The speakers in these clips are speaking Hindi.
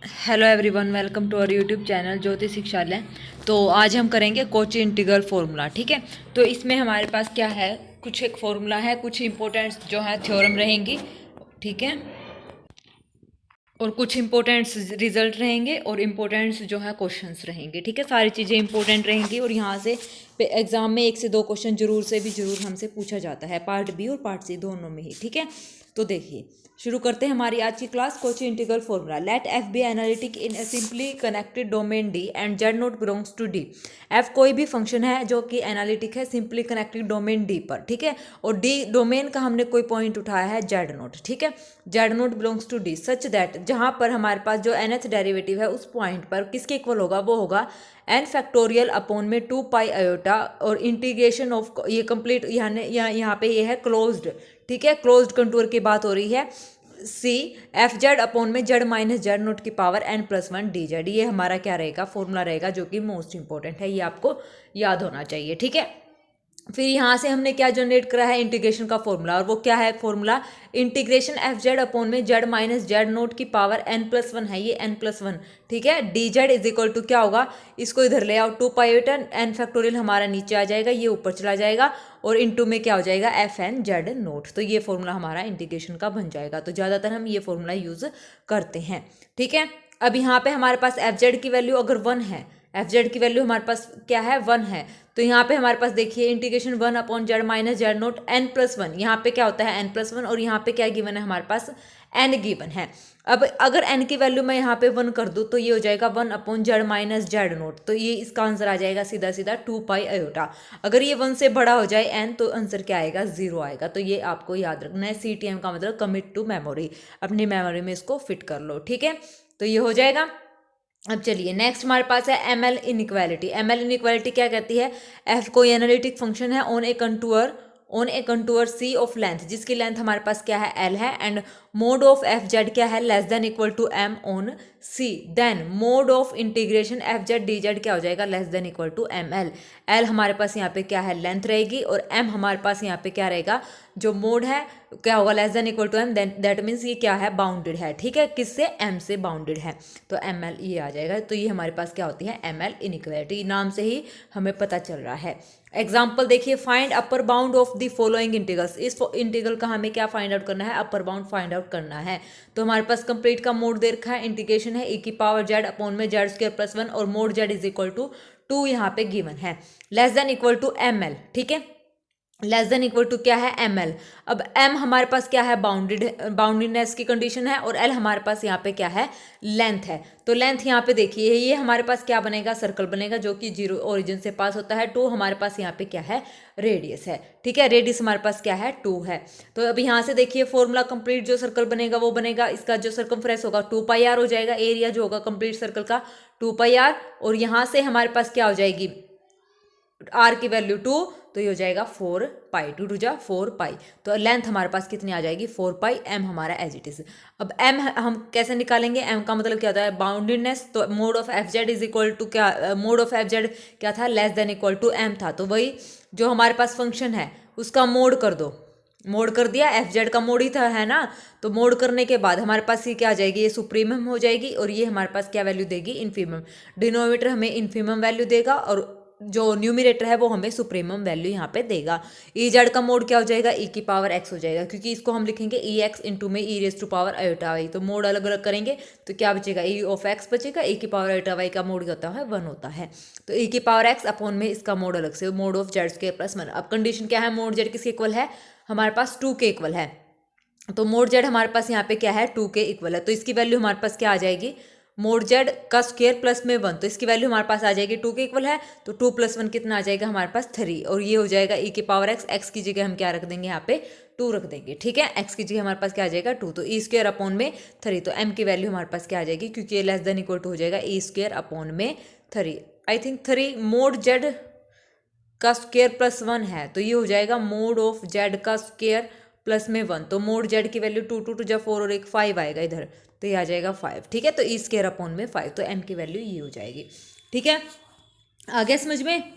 Hello everyone, welcome to our YouTube channel Jyoti Shikshalaya. तो आज हम करेंगे कोची इंटीग्रल फॉर्मूला। ठीक है, तो इसमें हमारे पास क्या है, कुछ एक फॉर्मूला है, कुछ इंपॉर्टेंट जो है थ्योरम रहेंगी। ठीक है, और कुछ इंपॉर्टेंट रिजल्ट रहेंगे और इम्पोर्टेंट जो है क्वेश्चंस रहेंगे। ठीक है, सारी चीज़ें इंपॉर्टेंट रहेंगी और यहाँ से एग्जाम में 1 से 2 क्वेश्चन जरूर हमसे पूछा जाता है, पार्ट बी और पार्ट सी दोनों में ही। ठीक है, तो देखिए शुरू करते हैं हमारी आज की class. Cauchy integral formula. Let f be analytic in a simply connected domain D and z not belongs to D. F कोई भी फंक्शन है जो कि एनालिटिक है सिंपली कनेक्टेड डोमेन डी पर। ठीक है, और डी डोमेन का हमने कोई पॉइंट उठाया है जेड नोट। ठीक है, z not belongs to D such that जहां पर हमारे पास जो nth डेरिवेटिव है उस पॉइंट पर किसके इक्वल होगा, वो होगा n फैक्टोरियल अपॉन में 2 पाई आयोटा और इंटीग्रेशन ऑफ ये कंप्लीट यहाँ पे ये है क्लोज्ड। ठीक है, क्लोज्ड कंटूर की बात हो रही है। सी एफ जेड अपॉन में जेड माइनस जेड नोट की पावर n+1 डी जेड, ये हमारा क्या रहेगा, फॉर्मूला रहेगा, जो कि मोस्ट इंपॉर्टेंट है, ये आपको याद होना चाहिए। ठीक है, फिर यहाँ से हमने क्या जनरेट करा है, इंटीग्रेशन का फॉर्मूला, और वो क्या है formula, integration f z upon में जेड माइनस जेड नोट की पावर n+1 है, ये n+1। ठीक है, d z is equal to क्या होगा, इसको इधर ले आओ, 2 पाई एन फैक्टोरियल हमारा नीचे आ जाएगा, ये ऊपर चला जाएगा और इनटू में क्या हो जाएगा, एफ एन जेड नोट। तो ये फॉर्मूला हमारा इंटीग्रेशन का बन जाएगा। तो ज़्यादातर हम ये फॉर्मूला यूज़ करते हैं। ठीक है, अब यहाँ पे हमारे पास एफ जेड की वैल्यू अगर 1 है, एफ जेड की वैल्यू हमारे पास क्या है, 1 है, तो यहाँ पे हमारे पास देखिए integration 1 upon Z minus z note n+1, यहाँ पे क्या होता है n+1 और यहाँ पे क्या गिवन है हमारे पास, n गिवन है। अब अगर n की वैल्यू मैं यहाँ पे 1 कर दूँ तो ये हो जाएगा 1 upon Z minus z note, तो ये इसका आंसर आ जाएगा सीधा सीधा 2 पाई आयोटा। अगर ये 1 से बड़ा हो जाए n तो आंसर क्या आएगा, 0 आएगा। तो ये आपको याद रखना है, CTM का मतलब कमिट टू मेमोरी, अपनी मेमोरी में इसको फिट कर लो। ठीक है, तो ये हो जाएगा। अब चलिए नेक्स्ट हमारे पास है M L inequality. M L inequality क्या कहती है, एफ कोई एनालिटिक फंक्शन है on a contour C of length, जिसकी लेंथ हमारे पास क्या है, एल है, and mod of f z क्या है, less than equal to M on C, then mod of integration f z d z क्या हो जाएगा, less than equal to M L. L हमारे पास यहाँ पे क्या है, लेंथ रहेगी, और एम हमारे पास यहाँ पे क्या रहेगा, जो मोड है क्या होगा, less than equal to M, then that means ये क्या है, बाउंडेड है। ठीक है, किससे, एम से बाउंडेड है, तो एम एल ये आ जाएगा। तो ये हमारे पास क्या होती है, एम एल इनइक्वालिटी, नाम से ही हमें पता चल रहा है। एग्जाम्पल देखिए, find upper bound of the following integrals. इस इंटीग्रल का हमें क्या फाइंड आउट करना है, अपर बाउंड फाइंड आउट करना है। तो हमारे पास कंप्लीट का मोड दे रखा है, इंटीग्रेशन है e की पावर जेड अपॉन में जेड स्क्वायर प्लस 1 और mod z is equal to 2 यहाँ पे गिवन है, less than equal to M L. ठीक है, लेस देन इक्वल टू क्या है, एम एल। अब एम हमारे पास क्या है, बाउंडेडनेस की कंडीशन है, और एल हमारे पास यहाँ पे क्या है, लेंथ है। तो लेंथ यहाँ पे देखिए, ये हमारे पास क्या बनेगा, सर्कल बनेगा, जो कि 0 ओरिजिन से पास होता है। 2 हमारे पास यहाँ पे क्या है, रेडियस है। ठीक है, रेडियस हमारे पास क्या है, 2 है। तो अब यहाँ से देखिए फॉर्मूला कंप्लीट, जो सर्कल बनेगा वो बनेगा, इसका जो सर्कमफ्रेंस होगा 2 पाई आर हो जाएगा, एरिया जो होगा कंप्लीट सर्कल का 2 पाई आर, और यहाँ से हमारे पास क्या हो जाएगी, आर की वैल्यू 2, तो ये हो जाएगा 4 पाई, 2 टू जा 4 पाई। तो लेंथ हमारे पास कितनी आ जाएगी, 4 पाई, एम हमारा एज इट इज। अब एम हम कैसे निकालेंगे, एम का मतलब क्या होता है, बाउंडेडनेस। तो mod of f z is equal to क्या, मोड ऑफ एफ जेड क्या था, less than equal to M था। तो वही जो हमारे पास फंक्शन है उसका मोड कर दो, मोड कर दिया, एफ जेड का मोड ही था, है ना। तो मोड करने के बाद हमारे पास ये क्या आ जाएगी, ये सुप्रीमम हो जाएगी, और ये हमारे पास क्या वैल्यू देगी, इन्फीमम। डिनोमिनेटर हमें इन्फीमम वैल्यू देगा और जो न्यूमिनेटर है वो हमें सुप्रीमम वैल्यू यहाँ पे देगा। ई जेड का मोड क्या हो जाएगा, ई की पावर एक्स हो जाएगा, क्योंकि इसको हम लिखेंगे ई एक्स इंटू में e raise to power iota y. तो मोड अलग अलग करेंगे तो क्या बचेगा, ई ऑफ एक्स बचेगा, ई की पावर आयोटा वाई का मोड क्या होता है, 1 होता है। तो ई की पावर एक्स अपॉन में इसका मोड अलग से, mode of z square plus 1। अब कंडीशन क्या है, मोड जेड किसके इक्वल है, हमारे पास 2 के इक्वल है। तो मोड जेड हमारे पास यहाँ पे क्या है, 2 के इक्वल है, तो इसकी वैल्यू हमारे पास क्या आ जाएगी, मोड जेड का स्क्वायर प्लस में 1, तो इसकी वैल्यू हमारे पास आ जाएगी 2 के इक्वल है, तो 2 + 1 कितना आ जाएगा हमारे पास 3, और ये हो जाएगा ई की पावर एक्स, एक्स की जगह हम क्या रख देंगे यहाँ पे 2 रख देंगे। ठीक है, एक्स की जगह हमारे पास क्या आ जाएगा 2, तो ई स्क्वायर अपॉन में 3, तो एम की वैल्यू हमारे पास क्या आ जाएगी, क्योंकि ये लेस देन इक्वल टू हो जाएगा ई स्क्वायर अपॉन में 3, आई थिंक 3 मोड जेड का स्क्वायर प्लस 1 है, तो ये हो जाएगा मोड ऑफ जेड का स्क्वायर प्लस में 1। तो मोड जेड की वैल्यू 2 2 जा 4 और एक 5 आएगा इधर, तो ये आ जाएगा 5। ठीक है, तो ई स्क्वायर अपॉन में 5, तो एम की वैल्यू ये हो जाएगी। ठीक है, आ गया समझ में।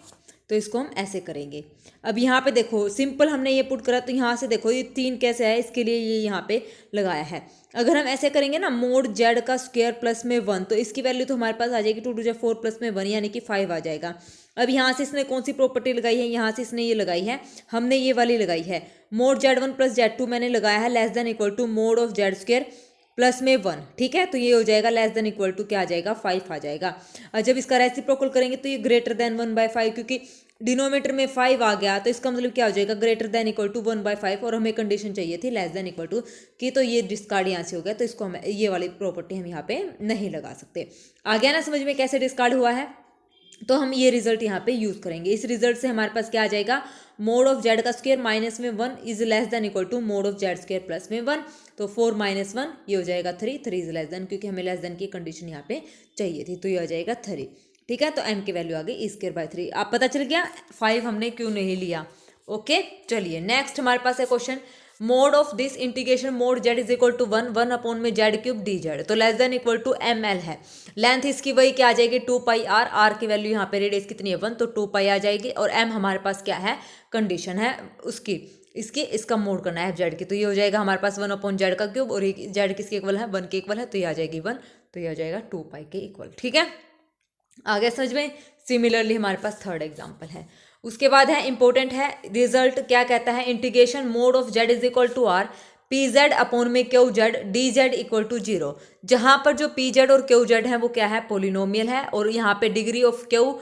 तो इसको हम ऐसे करेंगे। अब यहाँ पे देखो सिंपल हमने ये पुट करा, तो यहाँ से देखो ये 3 कैसे है, इसके लिए ये यहाँ पे लगाया है। अगर हम ऐसे करेंगे ना मोड जेड का स्क्वायर प्लस में 1, तो इसकी वैल्यू तो हमारे पास आ जाएगी 2 टू 4 प्लस में 1 यानी कि 5 आ जाएगा। अब यहाँ से इसने कौन सी प्रॉपर्टी लगाई है, यहाँ से इसने ये लगाई है, हमने ये वाली लगाई है मोड Z1 प्लस Z2 मैंने लगाया है less than equal to mod of z square plus में 1, ठीक है। तो ये हो जाएगा लेस देन इक्वल टू क्या आ जाएगा 5 आ जाएगा। और जब इसका रेसिप्रोकल करेंगे तो ये ग्रेटर देन 1/5, क्योंकि डिनोमीटर में 5 आ गया तो इसका मतलब क्या हो जाएगा ग्रेटर देन इक्वल टू 1/5, और हमें कंडीशन चाहिए थी लेस देन इक्वल टू की, तो ये डिस्कार्ड यहाँ से हो गया, तो इसको हम ये वाली प्रॉपर्टी हम यहाँ पे नहीं लगा सकते। आ गया ना समझ में कैसे डिस्कार्ड हुआ है। तो हम ये रिजल्ट यहाँ पे यूज करेंगे। इस रिजल्ट से हमारे पास क्या आ जाएगा मोड ऑफ जेड का स्क्वायर माइनस में 1 is less than equal to mod of z square plus में 1, तो 4 माइनस 1 ये हो जाएगा 3, 3 इज लेस देन, क्योंकि हमें लेस देन की कंडीशन यहाँ पे चाहिए थी, तो ये हो जाएगा 3, ठीक है। तो m की वैल्यू आ गई e²/3। आप पता चल गया 5 हमने क्यों नहीं लिया। ओके चलिए नेक्स्ट हमारे पास है question mod of this integration mod z is equal to 1 upon में जेड क्यूब डी जेड, तो less than equal to ml है। लेंथ इसकी वही क्या आ जाएगी 2πr, r की वैल्यू यहाँ पे रेडियस कितनी है 1, तो 2π आ जाएगी, और m हमारे पास क्या है कंडीशन है उसकी, इसका मोड करना है जेड की, तो ये हो जाएगा हमारे पास 1 अपॉन जेड का क्यूब, और जेड किसके इक्वल है 1 के इक्वल है, तो ये आ जाएगी 1, तो ये आ जाएगा 2π के इक्वल, ठीक है। आगे समझ में। सिमिलरली हमारे पास थर्ड एग्जाम्पल है, उसके बाद है इंपॉर्टेंट है रिजल्ट क्या कहता है integration mod of z is equal to r p z upon में q z d z equal to 0, जहां पर जो पी जेड और क्यू जेड है वो क्या है पोलिनोमियल है, और यहाँ पे degree of q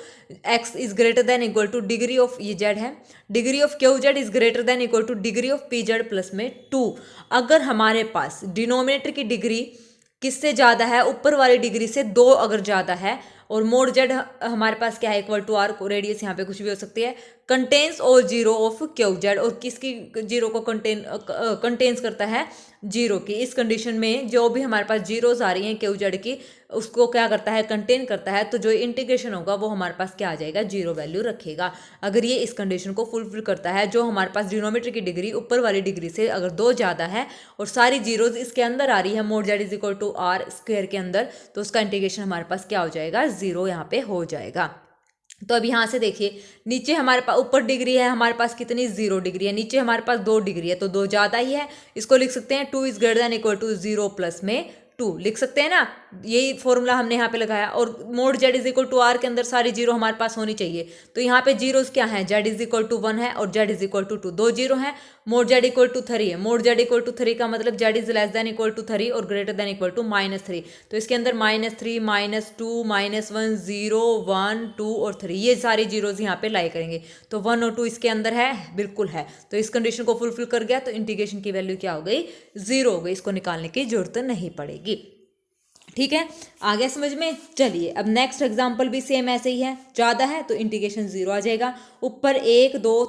x is greater than equal to degree of ये जेड है, degree of q z is greater than equal to degree of p z plus में 2। अगर हमारे पास डिनोमिनेटर की डिग्री किससे ज़्यादा है ऊपर वाली डिग्री से 2 अगर ज़्यादा है, और मोड जेड हमारे पास क्या है इक्वल टू आर, रेडियस यहाँ पे कुछ भी हो सकती है, कंटेन्स और 0 ऑफ क्यू जेड, और किसकी 0 को कंटेन्स करता है 0 की। इस कंडीशन में जो भी हमारे पास जीरोस आ रही हैं क्यू जेड की उसको क्या करता है कंटेन करता है, तो जो इंटीग्रेशन होगा वो हमारे पास क्या आ जाएगा 0 वैल्यू रखेगा। अगर ये इस कंडीशन को फुलफिल करता है, जो हमारे पास डिनोमीटर की डिग्री ऊपर वाली डिग्री से अगर 2 ज़्यादा है और सारी जीरोज इसके अंदर आ रही है mod z is equal to R square के अंदर, तो उसका इंटीग्रेशन हमारे पास क्या हो जाएगा 0 यहाँ पे हो जाएगा। तो अब यहाँ से देखिए नीचे हमारे पास ऊपर डिग्री है हमारे पास कितनी 0 डिग्री है, नीचे हमारे पास 2 डिग्री है, तो 2 ज़्यादा ही है, इसको लिख सकते हैं 2 is greater than equal to 0 plus में 2 लिख सकते हैं ना, यही फॉर्मूला हमने यहाँ पे लगाया। और mod z is equal to R के अंदर सारी जीरो हमारे पास होनी चाहिए, तो यहाँ पे जीरोस क्या है जेड इज इक्वल टू 1 है और z is equal to 2, 2 zero है। मोड जेड इक्वल टू 3 है, मोड जेड इक्वल टू 3 का मतलब z is less than equal to 3 और ग्रेटर देन इक्वल टू -3, तो इसके अंदर -3 -2 -1 0 1 2 और 3 ये सारी जीरोज यहाँ पे लाई करेंगे, तो 1 और 2 इसके अंदर है बिल्कुल है, तो इस कंडीशन को फुलफिल कर गया, तो इंटीग्रेशन की वैल्यू क्या हो गई 0 हो गई, इसको निकालने की जरूरत नहीं पड़ेगी। ठीक है आ गया समझ में। चलिए अब नेक्स्ट एग्जांपल भी सेम ऐसे ही है, ज़्यादा है तो इंटीग्रेशन 0 आ जाएगा। ऊपर 1 2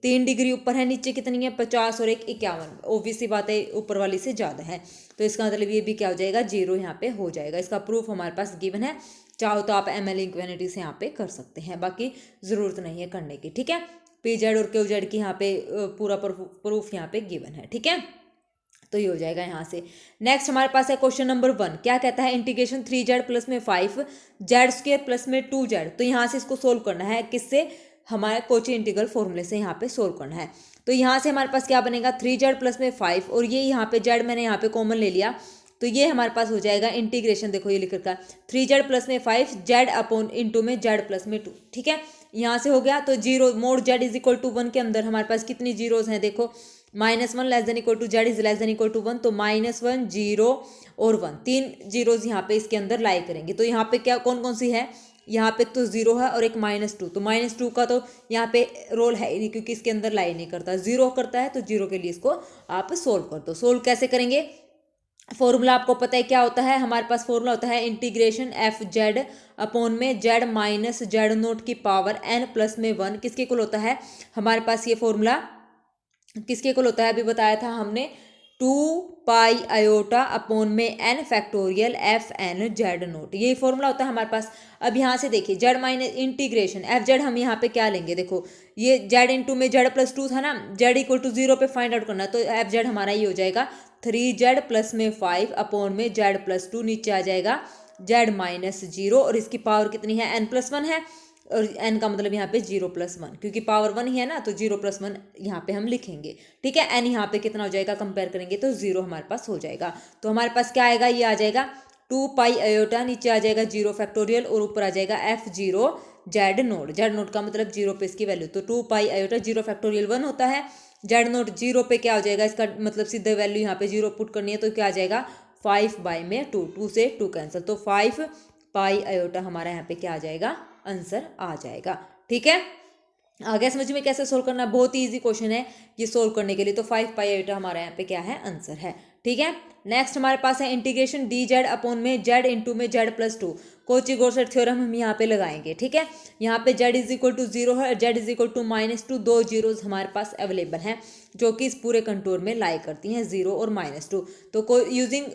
3 डिग्री ऊपर है, नीचे कितनी है 50 और 1 51, ऑब्वियसली बात है ऊपर वाली से ज़्यादा है, तो इसका मतलब ये भी क्या हो जाएगा 0 यहाँ पे हो जाएगा। इसका प्रूफ हमारे पास गिवन है, चाहो तो आप ML इक्वेनिटी से यहाँ पे कर सकते हैं, बाकी ज़रूरत नहीं है करने की। ठीक है पी जेड और क्यू जेड की यहाँ पे पूरा प्रूफ यहाँ पे गिवन है। ठीक है तो ये हो जाएगा यहाँ से। नेक्स्ट हमारे पास है क्वेश्चन नंबर 1, क्या कहता है इंटीग्रेशन 3z प्लस में 5 जेड स्क्वायर प्लस में 2z, तो यहाँ से इसको सोल्व करना है, किससे हमारे कोची इंटीग्रल फॉर्मूले से यहाँ पे सोल्व करना है। तो यहाँ से हमारे पास क्या बनेगा 3z प्लस में 5 और ये यहाँ पे z मैंने यहाँ पे कॉमन ले लिया, तो ये हमारे पास हो जाएगा इंटीग्रेशन, देखो ये लिख रखा 3z प्लस में 5 जेड अपॉन इंटू में z प्लस में 2। ठीक है यहाँ से हो गया, तो 0 mod z is equal to 1 के अंदर हमारे पास कितनी जीरोज हैं, देखो -1 less than equal to z is less than equal to 1, तो -1 0 और 1 3 जीरोज यहाँ पे इसके अंदर लाई करेंगे। तो यहाँ पे क्या कौन कौन सी है, यहाँ पे तो 0 है और एक -2, तो -2 का तो यहाँ पे रोल है ही नहीं क्योंकि इसके अंदर लाई नहीं करता, 0 करता है, तो 0 के लिए इसको आप सोल्व कर दो। सोल्व कैसे करेंगे, फॉर्मूला आपको पता है क्या होता है, हमारे पास फॉर्मूला होता है इंटीग्रेशन एफ जेड अपॉन में जेड माइनस जेड नोट की पावर n प्लस में 1, किसके इक्वल होता है हमारे पास ये फॉर्मूला किसके इक्वल होता है, अभी बताया था हमने 2 पाई आयोटा अपॉन में n factorial f n z not, यही फॉर्मूला होता है हमारे पास। अब यहाँ से देखिए z minus integration f z हम यहाँ पे क्या लेंगे, देखो ये जेड इंटू में जेड प्लस 2 था ना, जेड इक्वल टू 0 पे फाइंड आउट करना, तो एफ जेड हमारा ये हो जाएगा 3z प्लस में 5 अपॉन में जेड प्लस 2, नीचे आ जाएगा जेड माइनस 0 और इसकी पावर कितनी है n प्लस 1 है, और एन का मतलब यहाँ पे 0+1, क्योंकि पावर 1 ही है ना, तो 0+1 यहाँ पे हम लिखेंगे। ठीक है, एन यहाँ पे कितना हो जाएगा, कंपेयर करेंगे तो 0 हमारे पास हो जाएगा। तो हमारे पास क्या आएगा, ये आ जाएगा 2 पाई आयोटा, नीचे आ जाएगा 0 फैक्टोरियल और ऊपर आ जाएगा F0 Z node. Z node का मतलब 0 पे इसकी वैल्यू, तो 2 पाई आयोटा 0 फैक्टोरियल 1 होता है। जेड नोड 0 पे क्या हो जाएगा, इसका मतलब सीधे वैल्यू यहाँ पे 0 पुट करनी है, तो क्या आ जाएगा 5/2, 2 से 2 कैंसिल, तो 5 पाई आयोटा हमारा यहाँ पे क्या आ जाएगा, आंसर आ जाएगा। ठीक है, आ गया समझ में कैसे सोल्व करना, बहुत ही ईजी क्वेश्चन है ये सोल्व करने के लिए। तो 5 पाई आयोटा हमारा यहाँ पे क्या है, आंसर है। ठीक है, नेक्स्ट हमारे पास है इंटीग्रेशन डी जेड अपॉन में जेड इंटू में Z+2। कोची-गॉसेट थ्योरम हम यहाँ पे लगाएंगे। ठीक है, यहाँ पे Z=0 है, Z=-2, दो जीरोज हमारे पास अवेलेबल हैं जो कि इस पूरे कंटूर में लाई करती हैं, 0 और -2। तो यूजिंग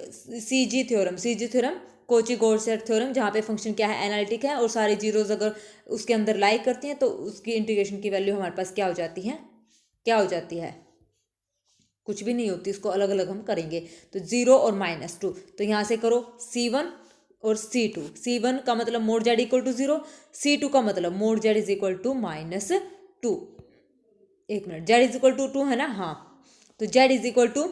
CG थ्योरम कोची-गॉसेट थ्योरम, जहाँ पे फंक्शन क्या है, एनालिटिक है और सारी जीरोज अगर उसके अंदर लाई करती हैं तो उसकी इंटीग्रेशन की वैल्यू हमारे पास क्या हो जाती है, क्या हो जाती है, कुछ भी नहीं होती, इसको अलग अलग हम करेंगे। तो 0 और -2, तो यहाँ से करो C1 और C2। C1 का मतलब मोड Z=0, C2 का मतलब मोड Z=-2। एक मिनट, Z=2 है ना, हाँ, तो Z=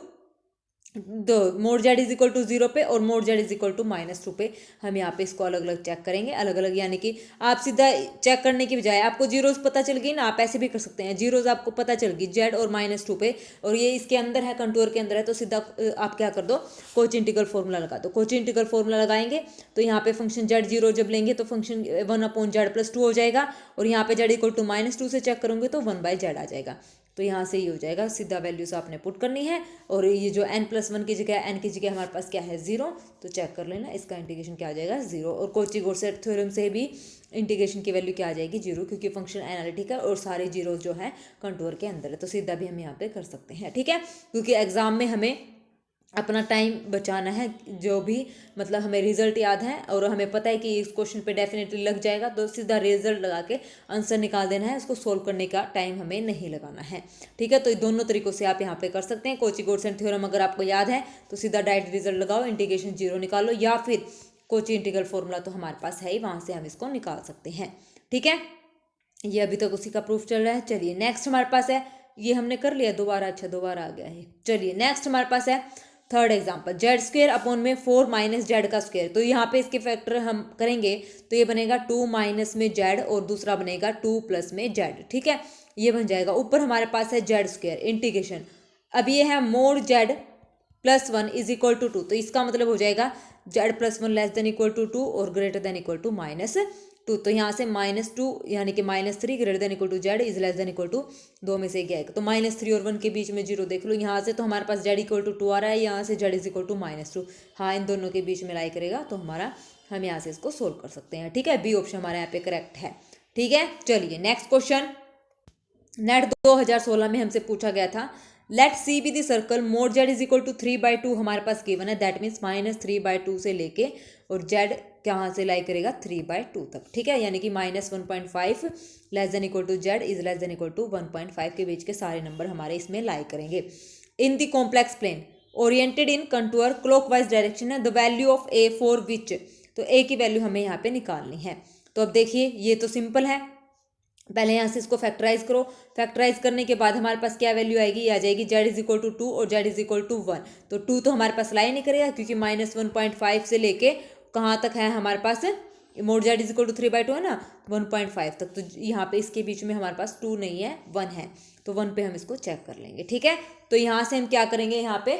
दो मोड Z=0 पे और मोड Z=-2 पे हम यहाँ पे इसको अलग अलग चेक करेंगे, अलग अलग, यानी कि आप सीधा चेक करने की बजाय आपको जीरोज पता चल गई ना, आप ऐसे भी कर सकते हैं, जीरोज आपको पता चल गई Z और -2 पे, और ये इसके अंदर है, कंटूर के अंदर है, तो सीधा आप क्या कर दो, कोची इंटीग्रल फॉर्मूला लगा दो। कोची इंटीग्रल फॉर्मूला लगाएंगे तो यहाँ पे फंक्शन Z0 जब लेंगे तो फंक्शन 1/Z+2 हो जाएगा, और यहाँ पे Z=-2 से चेक करोगे तो 1/Z आ जाएगा। तो यहाँ से ये हो जाएगा, सीधा वैल्यूज आपने पुट करनी है, और ये जो n+1 की जगह n की जगह हमारे पास क्या है, 0, तो चेक कर लेना, इसका इंटीग्रेशन क्या आ जाएगा, 0। और कोची-गॉसेट थ्योरम से भी इंटीग्रेशन की वैल्यू क्या आ जाएगी, 0, क्योंकि फंक्शन एनालिटिक है और सारे जीरो जो है कंटूर के अंदर है, तो सीधा भी हम यहाँ पे कर सकते हैं। ठीक है, क्योंकि एग्जाम में हमें अपना टाइम बचाना है, जो भी मतलब हमें रिजल्ट याद है और हमें पता है कि इस क्वेश्चन पे डेफिनेटली लग जाएगा, तो सीधा रिजल्ट लगा के आंसर निकाल देना है, उसको सोल्व करने का टाइम हमें नहीं लगाना है। ठीक है, तो दोनों तरीकों से आप यहाँ पे कर सकते हैं। कोची-गॉसेट थ्योरम अगर आपको याद है तो सीधा डायरेक्ट रिजल्ट लगाओ, इंटीग्रेशन 0 निकालो, या फिर कोची इंटीग्रल फॉर्मूला तो हमारे पास है ही, वहाँ से हम इसको निकाल सकते हैं। ठीक है, ये अभी तक उसी का प्रूफ चल रहा है। चलिए नेक्स्ट हमारे पास है, ये हमने कर लिया दोबारा, अच्छा दोबारा आ गया है। चलिए नेक्स्ट हमारे पास है थर्ड एग्जाम्पल, Z² अपॉन में 4 - Z का स्क्वायर। तो यहाँ पे इसके फैक्टर हम करेंगे तो ये बनेगा 2 - में Z और दूसरा बनेगा 2 + में Z। ठीक है, ये बन जाएगा। ऊपर हमारे पास है Z² इंटीग्रेशन, अब ये है मोड Z+1 = 2, तो इसका मतलब हो जाएगा Z+1 <= 2 और greater than -2। तो यहाँ से -2 यानी कि -3 greater than Z is less than = 2 में से एक आएगा। तो -3 और 1 के बीच में 0 देख लो, यहाँ से तो हमारे पास Z = 2 आ रहा है, यहाँ से Z = -2, हाँ, इन दोनों के बीच में लाई करेगा, तो हम यहाँ से इसको सोल्व कर सकते हैं। ठीक है, बी ऑप्शन हमारे यहाँ पे करेक्ट है। ठीक है, चलिए नेक्स्ट क्वेश्चन, नेट 2016 में हमसे पूछा गया था, let C be the circle mod Z = 3/2 हमारे पास गिवन है, दैट मीन्स -3/2 से लेके और Z कहाँ से लाई करेगा 3/2 तक। ठीक है, यानी कि -1.5 <= Z इज <= 1.5 के बीच के सारे नंबर हमारे इसमें लाई करेंगे। In the complex plane oriented in contour clockwise direction है, the value of A for which, तो A की वैल्यू हमें यहाँ पे निकालनी है। तो अब देखिए ये तो सिंपल है, पहले यहाँ से इसको फैक्टराइज करो, फैक्टराइज करने के बाद हमारे पास क्या वैल्यू आएगी, आ जाएगी Z = 2 और Z = 1। तो 2 तो हमारे पास लाई नहीं करेगा, क्योंकि -1.5 से लेके कहाँ तक है हमारे पास, मोड Z = 3/2 है ना, 1.5 तक, तो यहाँ पे इसके बीच में हमारे पास 2 नहीं है, 1 है, तो 1 पे हम इसको चेक कर लेंगे। ठीक है, तो यहाँ से हम क्या करेंगे, यहाँ पे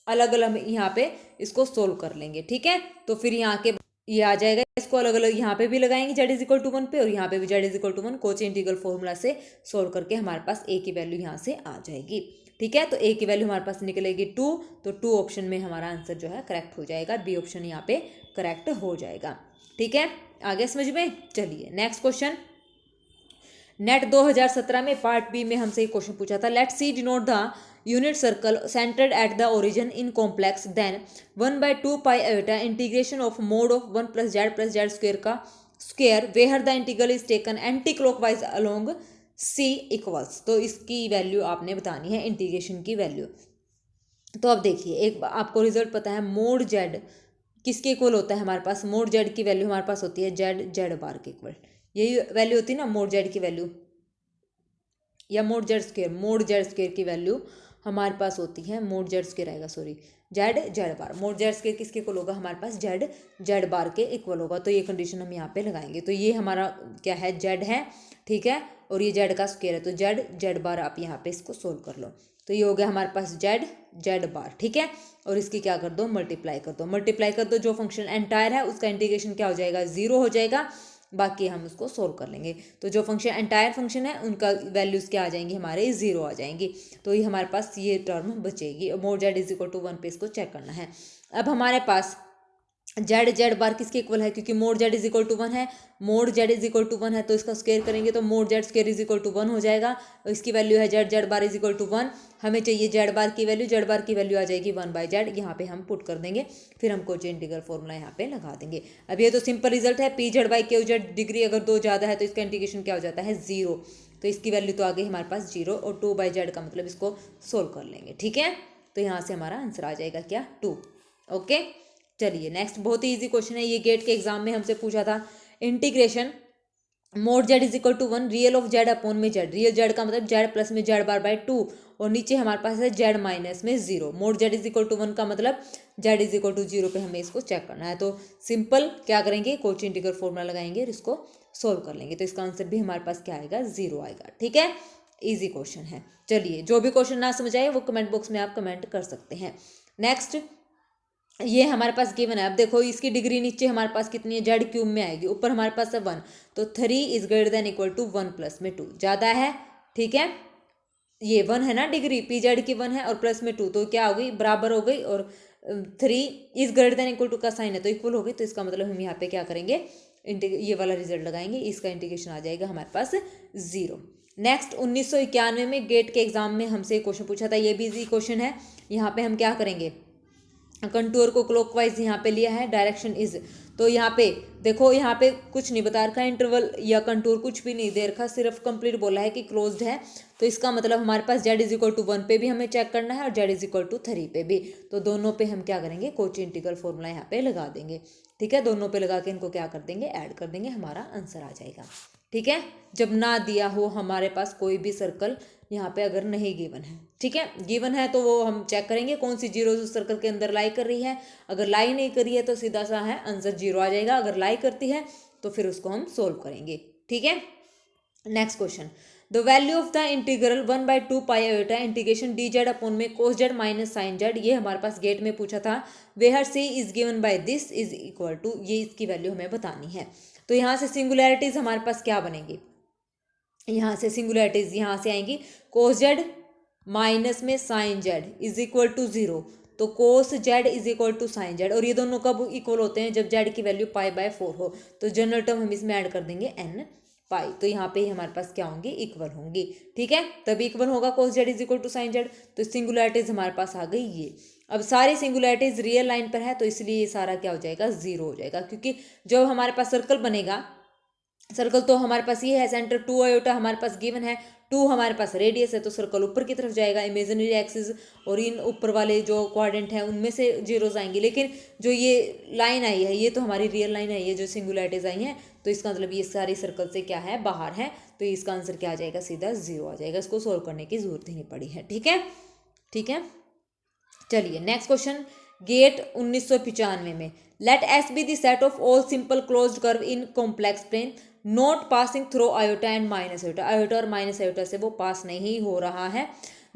अलग अलग यहाँ पे इसको सोल्व कर लेंगे। ठीक है, तो फिर यहाँ के ये आ जाएगा, इसको अलग अलग यहाँ पे भी लगाएंगे Z = 1 पे, और यहाँ पे भी Z = 1, कोची इंटीग्रल फॉर्मूला से सोल्व करके हमारे पास A की वैल्यू यहाँ से आ जाएगी। ठीक है, तो A की वैल्यू हमारे पास निकलेगी 2, तो 2 ऑप्शन में हमारा आंसर जो है करेक्ट हो जाएगा, बी ऑप्शन यहाँ पे करेक्ट हो जाएगा। ठीक है, आगे समझ में। चलिए नेक्स्ट क्वेश्चन, नेट 2017 में पार्ट बी में हमसे एक क्वेश्चन पूछा था, let C denote the unit circle centred at the origin in complex, then 1/2 pi iota integration of mod of 1 + Z+Z² का square, where the integral is taken anticlockwise along C equals. तो इसकी वैल्यू आपने बतानी है, इंटीग्रेशन की वैल्यू। तो अब देखिए, एक आपको रिजल्ट पता है, मोड Z किसके इक्वल होता है हमारे पास, मोड Z की वैल्यू हमारे पास होती है Z Z बार के इक्वल। यही वैल्यू होती है ना मोड जेड की वैल्यू, या मोड जेड स्क्वेयर की वैल्यू हमारे पास होती है, मोड जेड स्क्वेयर आएगा, सॉरी, जेड बार, मोड जेड स्क्वेयर किसके इक्वल होगा हमारे पास, जेड बार के इक्वल होगा। तो ये कंडीशन हम यहाँ पे लगाएंगे। तो ये हमारा क्या है, जेड है, ठीक है, और ये जेड का स्क्वेयर है, तो जेड बार आप यहाँ पे इसको सोल्व कर लो। तो ये हो गया हमारे पास जेड बार, ठीक है, और इसकी क्या कर दो, मल्टीप्लाई कर दो, जो फंक्शन एंटायर है उसका इंटीग्रेशन क्या हो जाएगा, 0 हो जाएगा, बाकी हम उसको सोल्व कर लेंगे। तो जो फंक्शन एंटायर फंक्शन है उनका वैल्यूज़ क्या आ जाएंगी, हमारे 0 आ जाएंगी। तो ये हमारे पास ये टर्म बचेगी। Mod z is equal to 1 पे इसको चेक करना है। अब हमारे पास जेड बार किसके इक्वल है, क्योंकि mod z is equal to 1 है, mod z is equal to 1 है, तो इसका स्क्वायर करेंगे तो mod z square is equal to 1 हो जाएगा। इसकी वैल्यू है z bar is equal to 1। हमें चाहिए जेड बार की वैल्यू आ जाएगी 1/z, यहाँ पे हम पुट कर देंगे, फिर हम कोची इंटीग्रल फॉर्मूला यहाँ पे लगा देंगे। अब ये तो सिंपल रिजल्ट है, P Z by Q Z, degree अगर 2 ज़्यादा है तो इसका इंटीग्रेशन क्या हो जाता है, 0। तो इसकी वैल्यू तो आ गई हमारे पास 0, और 2/z का मतलब इसको सोल्व कर लेंगे, ठीक है। तो यहाँ से हमारा आंसर आ जाएगा क्या, 2। ओके, चलिए नेक्स्ट, बहुत ही इजी क्वेश्चन है ये, गेट के एग्जाम में हमसे पूछा था। Integration mod z is equal to 1 real of z upon में जेड, रियल जेड का मतलब जेड प्लस में जेड बार बाय 2, और नीचे हमारे पास है जेड माइनस में 0। Mod z is equal to 1 का मतलब जेड इज इक्वल टू 0 पे हमें इसको चेक करना है। तो सिंपल क्या करेंगे, कोची इंटीग्रल फॉर्मूला लगाएंगे और इसको सोल्व कर लेंगे। तो इसका आंसर भी हमारे पास क्या आएगा, 0 आएगा, ठीक है। ईजी क्वेश्चन है। चलिए, जो भी क्वेश्चन ना समझ आए वो कमेंट बॉक्स में आप कमेंट कर सकते हैं। नेक्स्ट, ये हमारे पास गिवन है। अब देखो इसकी डिग्री नीचे हमारे पास कितनी है, जेड क्यूब में आएगी, ऊपर हमारे पास है 1, तो 3 is greater than equal to 1 plus में 2 ज़्यादा है, ठीक है। ये 1 है ना डिग्री, पी जेड की 1 है और प्लस में 2, तो क्या हो गई, बराबर हो गई, और 3 is greater than equal to का साइन है तो इक्वल हो गई। तो इसका मतलब हम यहाँ पे क्या करेंगे, ये वाला रिजल्ट लगाएंगे, इसका इंटीग्रेशन आ जाएगा हमारे पास 0। नेक्स्ट, 1991 में गेट के एग्जाम में हमसे क्वेश्चन पूछा था, ये भी इजी क्वेश्चन है। यहाँ पे हम क्या करेंगे, कंटूर को क्लॉकवाइज यहाँ पे लिया है, डायरेक्शन इज, तो यहाँ पे देखो, यहाँ पे कुछ नहीं बता रखा, इंटरवल या कंटूर कुछ भी नहीं दे रखा, सिर्फ कंप्लीट बोला है कि क्लोज्ड है। तो इसका मतलब हमारे पास जेड इज इक्वल टू 1 पे भी हमें चेक करना है और जेड इज इक्वल टू 3 पे भी। तो दोनों पे हम क्या करेंगे, कोची इंटीग्रल फॉर्मूला यहाँ पे लगा देंगे, ठीक है। दोनों पे लगा के इनको क्या कर देंगे, ऐड कर देंगे, हमारा आंसर आ जाएगा, ठीक है। जब ना दिया हो हमारे पास कोई भी सर्कल यहाँ पे, अगर नहीं गिवन है, ठीक है, गिवन है तो वो हम चेक करेंगे कौन सी जीरो उस सर्कल के अंदर लाई कर रही है। अगर लाई नहीं करी है तो सीधा सा है आंसर 0 आ जाएगा, अगर लाई करती है तो फिर उसको हम सोल्व करेंगे, ठीक है। Next question, the value of the integral 1/2 pi iota integration d z upon में cos z minus sine z, ये हमारे पास गेट में पूछा था। Where c is given by this is equal to, ये इसकी वैल्यू हमें बतानी है। तो यहाँ से सिंगुलैरिटीज हमारे पास क्या बनेगी, यहाँ से सिंगुलैरिटीज यहाँ से आएंगी, कोस जेड माइनस में sine z is equal to 0, तो cos z is equal to sine z, और ये दोनों कब इक्वल होते हैं, जब जेड की वैल्यू π/4 हो। तो जनरल टर्म हम इसमें ऐड कर देंगे n पाई, तो यहाँ पे ही हमारे पास क्या होंगी, इक्वल होंगी, ठीक है। तभी इक्वल होगा cos z is equal to sine z. तो सिंगुलैरिटीज हमारे पास आ गई ये। अब सारी सिंगुलैरिटीज रियल लाइन पर है, तो इसलिए ये सारा क्या हो जाएगा, 0 हो जाएगा, क्योंकि जब हमारे पास सर्कल बनेगा, सर्कल तो हमारे पास ये है, सेंटर 2 आयोटा हमारे पास गिवन है, 2 हमारे पास रेडियस है, तो सर्कल ऊपर की तरफ जाएगा, इमेजिनरी एक्सिस, और इन ऊपर वाले जो क्वाड्रेंट हैं उनमें से जीरोस आएंगे। लेकिन जो ये लाइन आई है, ये तो हमारी रियल लाइन है, ये जो सिंगुलैरिटीज आई हैं, तो इसका मतलब ये सारी सर्कल से क्या है, बाहर है, तो इसका आंसर क्या आ जाएगा, सीधा 0 आ जाएगा। इसको सोल्व करने की जरूरत ही नहीं पड़ी है, ठीक है, ठीक है। चलिए नेक्स्ट क्वेश्चन, गेट 1995 में, let S be the set of all simple closed curve in complex plane not passing through iota and minus iota, iota और माइनस आयोटा से वो पास नहीं हो रहा है।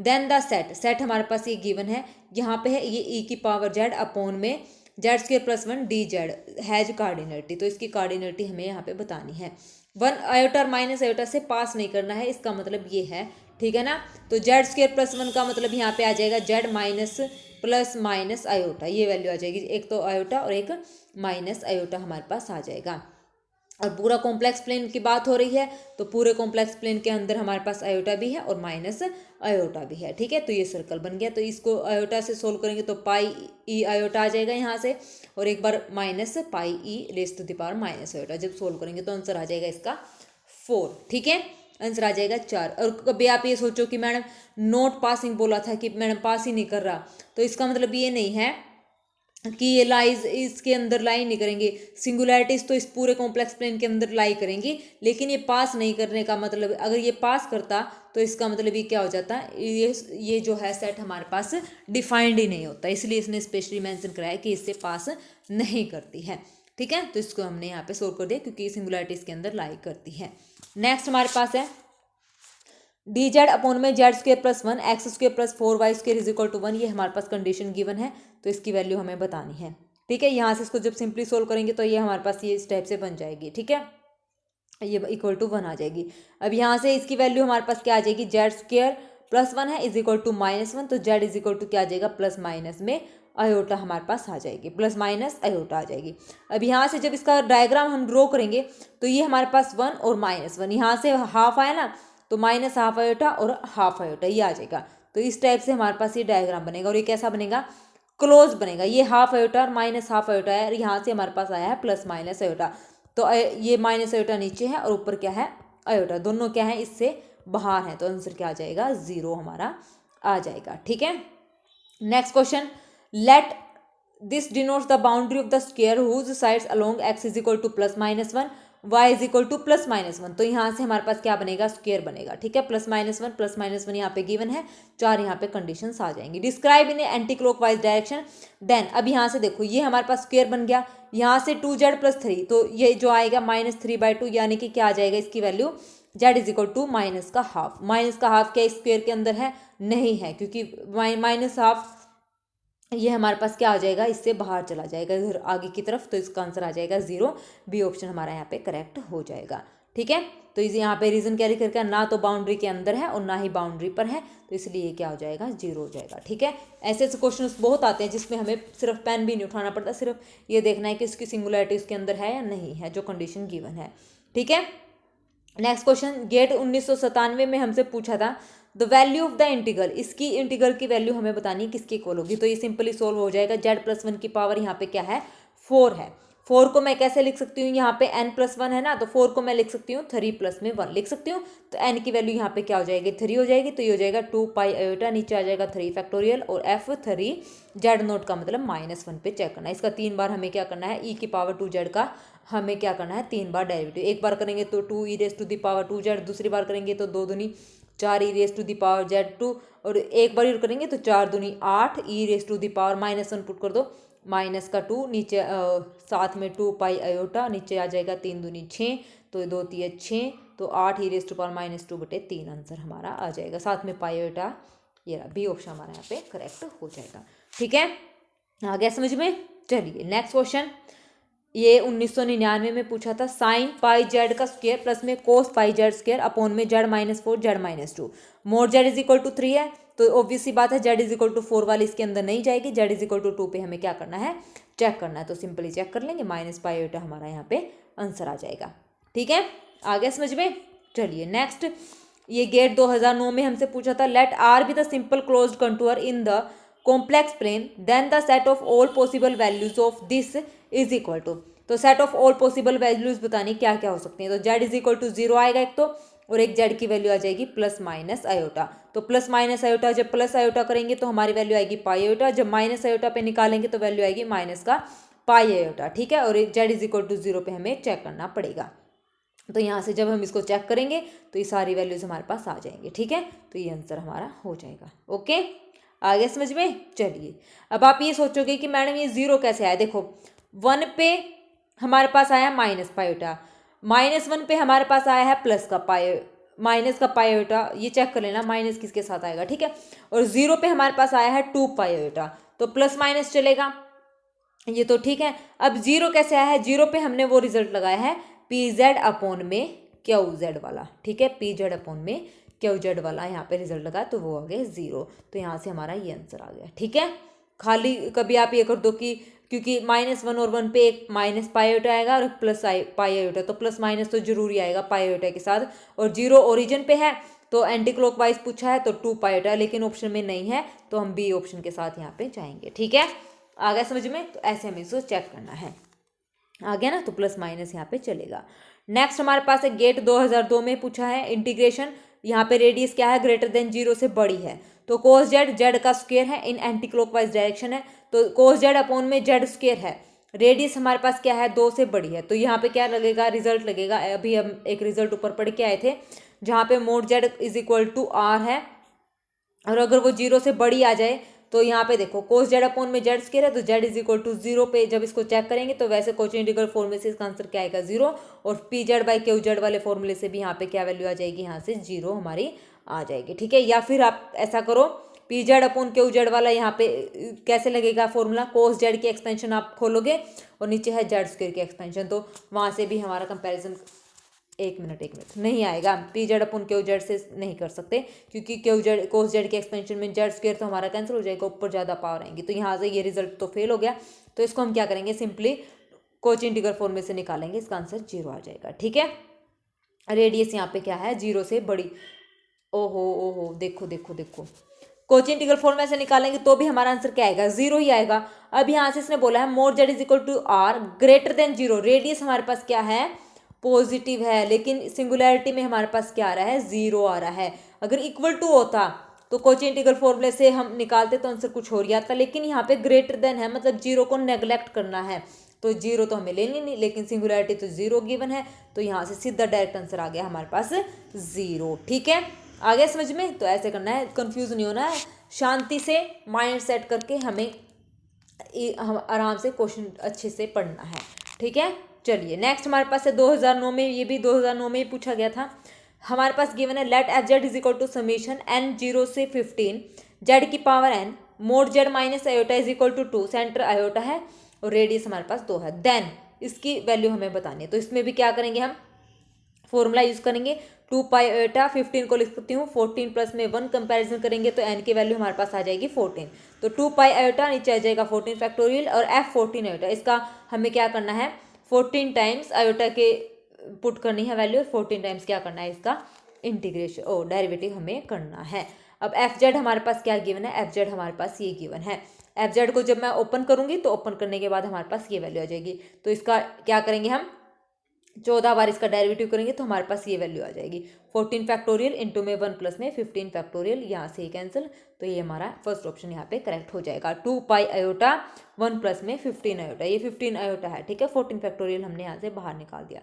देन द सेट हमारे पास ये गिवन है, यहाँ पे है ये ई की पावर जेड अपॉन में z square plus 1 D Z has cardinality, तो इसकी कार्डिनलिटी हमें यहाँ पे बतानी है। 1 आयोटा और माइनस आयोटा से पास नहीं करना है, इसका मतलब ये है, ठीक है ना। तो जेड स्क्र प्लस 1 का मतलब यहाँ पे आ जाएगा Z minus plus minus iota, ये वैल्यू आ जाएगी, एक तो आयोटा और एक माइनस आयोटा हमारे पास आ जाएगा। और पूरा कॉम्प्लेक्स प्लेन की बात हो रही है, तो पूरे कॉम्प्लेक्स प्लेन के अंदर हमारे पास आयोटा भी है और माइनस आयोटा भी है, ठीक है। तो ये सर्कल बन गया, तो इसको आयोटा से सोल्व करेंगे तो पाई ई आयोटा आ जाएगा यहाँ से, और एक बार minus pi e raise to the power minus iota, जब सोल्व करेंगे तो आंसर आ जाएगा इसका 4, ठीक है, आंसर आ जाएगा 4। और कभी आप ये सोचो कि मैडम नॉट पासिंग बोला था कि मैडम पास ही नहीं कर रहा, तो इसका मतलब ये नहीं है कि ये लाइज इसके अंदर लाई नहीं करेंगे, सिंगुलैरिटीज तो इस पूरे कॉम्प्लेक्स प्लेन के अंदर लाई करेंगी, लेकिन ये पास नहीं करने का मतलब, अगर ये पास करता तो इसका मतलब ये क्या हो जाता, ये जो है सेट हमारे पास डिफाइंड ही नहीं होता, इसलिए इसने स्पेशली मेंशन कराया कि इससे पास नहीं करती है। ठीक है, तो इसको हमने यहाँ पे सोल्व कर दिया क्योंकि सिंगुलैरिटीज के अंदर लाई करती है। नेक्स्ट हमारे पास है डी जेड अपॉन में z square plus 1 x square plus 4 y square is equal to 1। ये हमारे पास कंडीशन गिवन है, तो इसकी वैल्यू हमें बतानी है। ठीक है, यहाँ से इसको जब सिंपली सोल्व करेंगे तो ये हमारे पास ये इस टाइप से बन जाएगी। ठीक है, ये इक्वल टू 1 आ जाएगी। अब यहाँ से इसकी वैल्यू हमारे पास क्या आ जाएगी, जेड स्क्र प्लस 1 है इज इक्वल टू -1, तो जेड इज इक्वल टू क्या आ जाएगा, प्लस माइनस में अयोटा हमारे पास आ जाएगी, प्लस माइनस अयोटा आ जाएगी। अब यहाँ से जब इसका डायग्राम हम ड्रॉ करेंगे तो ये हमारे पास 1 और -1, यहाँ से हाफ आया ना, तो माइनस हाफ अयोटा और हाफ अयोटा ये आ जाएगा। तो इस टाइप से हमारे पास ये डायग्राम बनेगा, और ये कैसा बनेगा, क्लोज बनेगा। ये हाफ अयोटा और माइनस हाफ अयोटा है, और यहाँ से हमारे पास आया है प्लस माइनस अयोटा, तो ये माइनस अयोटा नीचे है और ऊपर क्या है, अयोटा, दोनों क्या है, इससे बाहर है, तो आंसर क्या आ जाएगा, 0 हमारा आ जाएगा। ठीक है, next question, let this denotes the boundary of the square whose sides along x is equal to plus -1 y is equal to plus -1। तो यहाँ से हमारे पास क्या बनेगा, स्क्वायर बनेगा। ठीक है, प्लस -1 यहाँ पे गिवन है, 4 यहाँ पे कंडीशंस आ जाएंगी। Describe in anti clockwise direction then, अब यहाँ से देखो ये हमारे पास स्क्वायर बन गया, यहाँ से 2z प्लस 3, तो ये जो आएगा -3/2, यानी कि क्या आ जाएगा इसकी वैल्यू, z is equal to minus का हाफ। माइनस का हाफ क्या स्क्वायर के अंदर है, नहीं है, क्योंकि माइनस हाफ ये हमारे पास क्या आ जाएगा, इससे बाहर चला जाएगा इधर आगे की तरफ, तो इसका आंसर आ जाएगा 0, बी ऑप्शन हमारा यहाँ पे करेक्ट हो जाएगा। ठीक है, तो इसे यहाँ पे रीजन क्या लिख ना तो बाउंड्री के अंदर है और ना ही बाउंड्री पर है, तो इसलिए ये क्या हो जाएगा, 0 हो जाएगा। ठीक है, ऐसे ऐसे क्वेश्चन बहुत आते हैं जिसमें हमें सिर्फ पेन भी नहीं उठाना पड़ता, सिर्फ ये देखना है कि इसकी सिंगुलैरिटी उसके अंदर है या नहीं है, जो कंडीशन गिवन है। ठीक है, नेक्स्ट क्वेश्चन, गेट 1997 में हमसे पूछा था the value of the integral, इसकी इंटीग्रल की वैल्यू हमें बतानी है किसकी इक्वल होगी, तो ये सिंपली सोल्व हो जाएगा। जेड प्लस 1 की पावर यहाँ पे क्या है, 4 है। 4 को मैं कैसे लिख सकती हूँ, यहाँ पे n प्लस 1 है ना, तो 4 को मैं लिख सकती हूँ 3 प्लस में 1 लिख सकती हूँ, तो n की वैल्यू यहाँ पे क्या हो जाएगी, 3 हो जाएगी, तो ये हो जाएगा 2 पाई अयोटा, नीचे आ जाएगा 3 फैक्टोरियल, और f 3 जेड नोट का मतलब -1 पे चेक करना है। इसका 3 बार हमें क्या करना है, e की पावर 2z का हमें क्या करना है, 3 बार डेरिवेटिव, एक बार करेंगे तो 2 e raise to the power 2z, दूसरी बार करेंगे तो 2 दूनी 4 e raise to the power z2, और एक बार यूज करेंगे तो 4 दूनी 8 e raise to the power -1 put कर दो, माइनस का 2 नीचे साथ में 2 पाई अयोटा, नीचे आ जाएगा 3 दूनी 6, तो 2 3 6, तो 8 ई रेज टू पावर -2/3 आंसर हमारा आ जाएगा, साथ में पाई अयोटा, ये रहा बी ऑप्शन हमारा यहाँ पे करेक्ट हो जाएगा। ठीक है, आ गया समझ में। चलिए नेक्स्ट क्वेश्चन, ये 1999 में पूछा था, साइन पाई जेड का स्क्वायर प्लस में cos pi z square upon में z -4 z -2 more z is equal to 3 है, तो ऑब्वियस सी बात है जेड इज इक्वल टू 4 वाली इसके अंदर नहीं जाएगी, जेड इज इक्वल टू 2 पे हमें क्या करना है, चेक करना है, तो सिंपली चेक कर लेंगे, माइनस पाई अयोटा हमारा यहाँ पे आंसर आ जाएगा। ठीक है, आ गया समझ में। चलिए नेक्स्ट, ये गेट 2009 में हमसे पूछा था, let r be the simple closed contour in the complex plane then the set of all possible values of this is equal to, तो set of all possible values बतानी क्या क्या हो सकती हैं, तो जेड इज इक्वल टू 0 आएगा एक तो, और एक जेड की वैल्यू आ जाएगी प्लस माइनस अयोटा, तो प्लस माइनस अयोटा, जब प्लस अयोटा करेंगे तो हमारी वैल्यू आएगी पाई अयोटा, जब माइनस अयोटा पे निकालेंगे तो वैल्यू आएगी माइनस का पाई अयोटा। ठीक है, और जेड इज इक्वल टू 0 पे हमें चेक करना पड़ेगा, तो यहाँ से जब हम इसको चेक करेंगे तो ये सारी वैल्यूज हमारे पास आ जाएंगी। ठीक है, तो ये आंसर हमारा हो जाएगा। ओके, आगे समझ में। चलिए अब आप ये सोचोगे कि मैडम ये 0 कैसे आया, देखो 1 पे हमारे पास आया माइनस पायोटा, -1 पे हमारे पास आया है प्लस का माइनस का पायोटा, ये चेक कर लेना माइनस किसके साथ आएगा। ठीक है, और 0 पे हमारे पास आया है 2 पायोटा, तो प्लस माइनस चलेगा, ये तो ठीक है। अब 0 कैसे आया है, 0 पे हमने वो रिजल्ट लगाया है पी जेड अपॉन में क्यू जेड वाला। ठीक है, पी जेड अपॉन में क्यू जेड वाला यहाँ पे रिजल्ट लगाया, तो वो आ गया 0, तो यहाँ से हमारा ये आंसर आ गया। ठीक है, खाली कभी आप ये कर दो कि क्योंकि -1 और 1 पे एक माइनस पायोटा आएगा और प्लस पाई अयोटा, तो प्लस माइनस तो जरूरी आएगा पाई अयोटा के साथ, और 0 ओरिजिन पे है तो एंटी क्लॉकवाइज पूछा है तो 2 पायोटा, लेकिन ऑप्शन में नहीं है तो हम बी ऑप्शन के साथ यहाँ पे जाएंगे। ठीक है, आ गया समझ में, तो ऐसे हमें इसको चेक करना है, आ गया ना, तो प्लस माइनस यहाँ पे चलेगा। नेक्स्ट हमारे पास है गेट 2002 में पूछा है इंटीग्रेशन यहाँ पे रेडियस क्या है, ग्रेटर देन 0 से बड़ी है। तो कोस जेड, जेड का स्क्वायर है, इन एंटी क्लॉकवाइज डायरेक्शन है, तो कोस जेड अपॉन में जेड स्क्वायर है। रेडियस हमारे पास क्या है, 2 से बड़ी है, तो यहाँ पे क्या लगेगा, रिजल्ट लगेगा। अभी हम एक रिजल्ट ऊपर पढ़ के आए थे जहाँ पे mod z is equal to R है, और अगर वो 0 से बड़ी आ जाए तो यहाँ पे देखो कोस जेड अपॉन में जेड स्क्वायर है, तो जेड इज इक्वल टू 0 पे जब इसको चेक करेंगे तो वैसे कोची इंटीग्रल फॉर्मूले से इसका आंसर क्या आएगा, 0। और P Z by Q Z वाले फॉर्मूले से भी यहाँ पे क्या वैल्यू आ जाएगी, यहाँ से 0 हमारी आ जाएगी, ठीक है। या फिर आप ऐसा करो, P z upon Q Z वाला यहाँ पे कैसे लगेगा फॉर्मूला, कोस जेड की एक्सपेंशन आप खोलोगे और नीचे है जेड स्क्वायर की एक्सपेंशन, तो वहाँ से भी हमारा कंपेरिजन, एक मिनट नहीं आएगा। P Z upon Q Z से नहीं कर सकते, क्योंकि क्यू जेड कोस जेड के एक्सपेंशन में जेड स्क्वायर तो हमारा कैंसिल हो जाएगा, ऊपर ज़्यादा पावर आएंगी, तो यहाँ से ये रिजल्ट तो फेल हो गया। तो इसको हम क्या करेंगे, सिंपली कोची इंटीग्रल फॉर्मूले से निकालेंगे, इसका आंसर 0 आ जाएगा, ठीक है। रेडियस यहाँ पे क्या है, 0 से बड़ी, ओहो देखो देखो देखो, कोची इंटीग्रल फॉर्मूला से निकालेंगे तो भी हमारा आंसर क्या आएगा, 0 ही आएगा। अब यहाँ से इसने बोला है mod z is equal to R greater than 0, radius हमारे पास क्या है, पॉजिटिव है, लेकिन सिंगुलैरिटी में हमारे पास क्या आ रहा है, 0 आ रहा है। अगर इक्वल टू होता तो कोची इंटीग्रल फॉर्मूले से हम निकालते तो आंसर कुछ और ही आता, लेकिन यहाँ पे ग्रेटर देन है, मतलब 0 को नेग्लेक्ट करना है, तो 0 तो हमें लेनी नहीं, लेकिन सिंगुलैरिटी तो 0 गिवन है, तो यहाँ से सीधा डायरेक्ट आंसर आ गया हमारे पास 0, ठीक है। आ गया समझ में, तो ऐसे करना है, कंफ्यूज नहीं होना है, शांति से माइंड सेट करके हमें आराम से क्वेश्चन अच्छे से पढ़ना है, ठीक है। चलिए नेक्स्ट हमारे पास है 2009 में, ये भी 2009 में ही पूछा गया था। हमारे पास गिवन है let f z is equal to summation n 0 से 15 जेड की power n mod z minus iota is equal to 2, centre iota है और रेडियस हमारे पास 2 है, देन इसकी वैल्यू हमें बतानी है। तो इसमें भी क्या करेंगे, हम फॉर्मूला यूज करेंगे, 2 पाई आयोटा, 15 को लिख सकती हूँ 14 प्लस में 1 कंपैरिजन करेंगे तो n की वैल्यू हमारे पास आ जाएगी 14, तो 2 पाई आयोटा नीचे आ जाएगा 14 फैक्टोरियल और f 14 आयोटा, इसका हमें क्या करना है, 14 टाइम्स आयोटा के पुट करनी है वैल्यू, 14 टाइम्स क्या करना है, इसका इंटीग्रेशन डेरिवेटिव हमें करना है। अब एफ जेड हमारे पास क्या गिवन है, एफ जेड हमारे पास ये गिवन है, एफ जेड को जब मैं ओपन करूंगी तो ओपन करने के बाद हमारे पास ये वैल्यू आ जाएगी, तो इसका क्या करेंगे, हम 14 बार इसका डेरिवेटिव करेंगे तो हमारे पास ये वैल्यू आ जाएगी 14 फैक्टोरियल इंटू में 1 प्लस में 15 फैक्टोरियल, यहाँ से कैंसिल, तो ये हमारा फर्स्ट ऑप्शन यहाँ पे करेक्ट हो जाएगा। 2 पाई आयोटा 1 प्लस में 15 आयोटा, ये 15 आयोटा है, ठीक है। 14 फैक्टोरियल हमने यहाँ से बाहर निकाल दिया,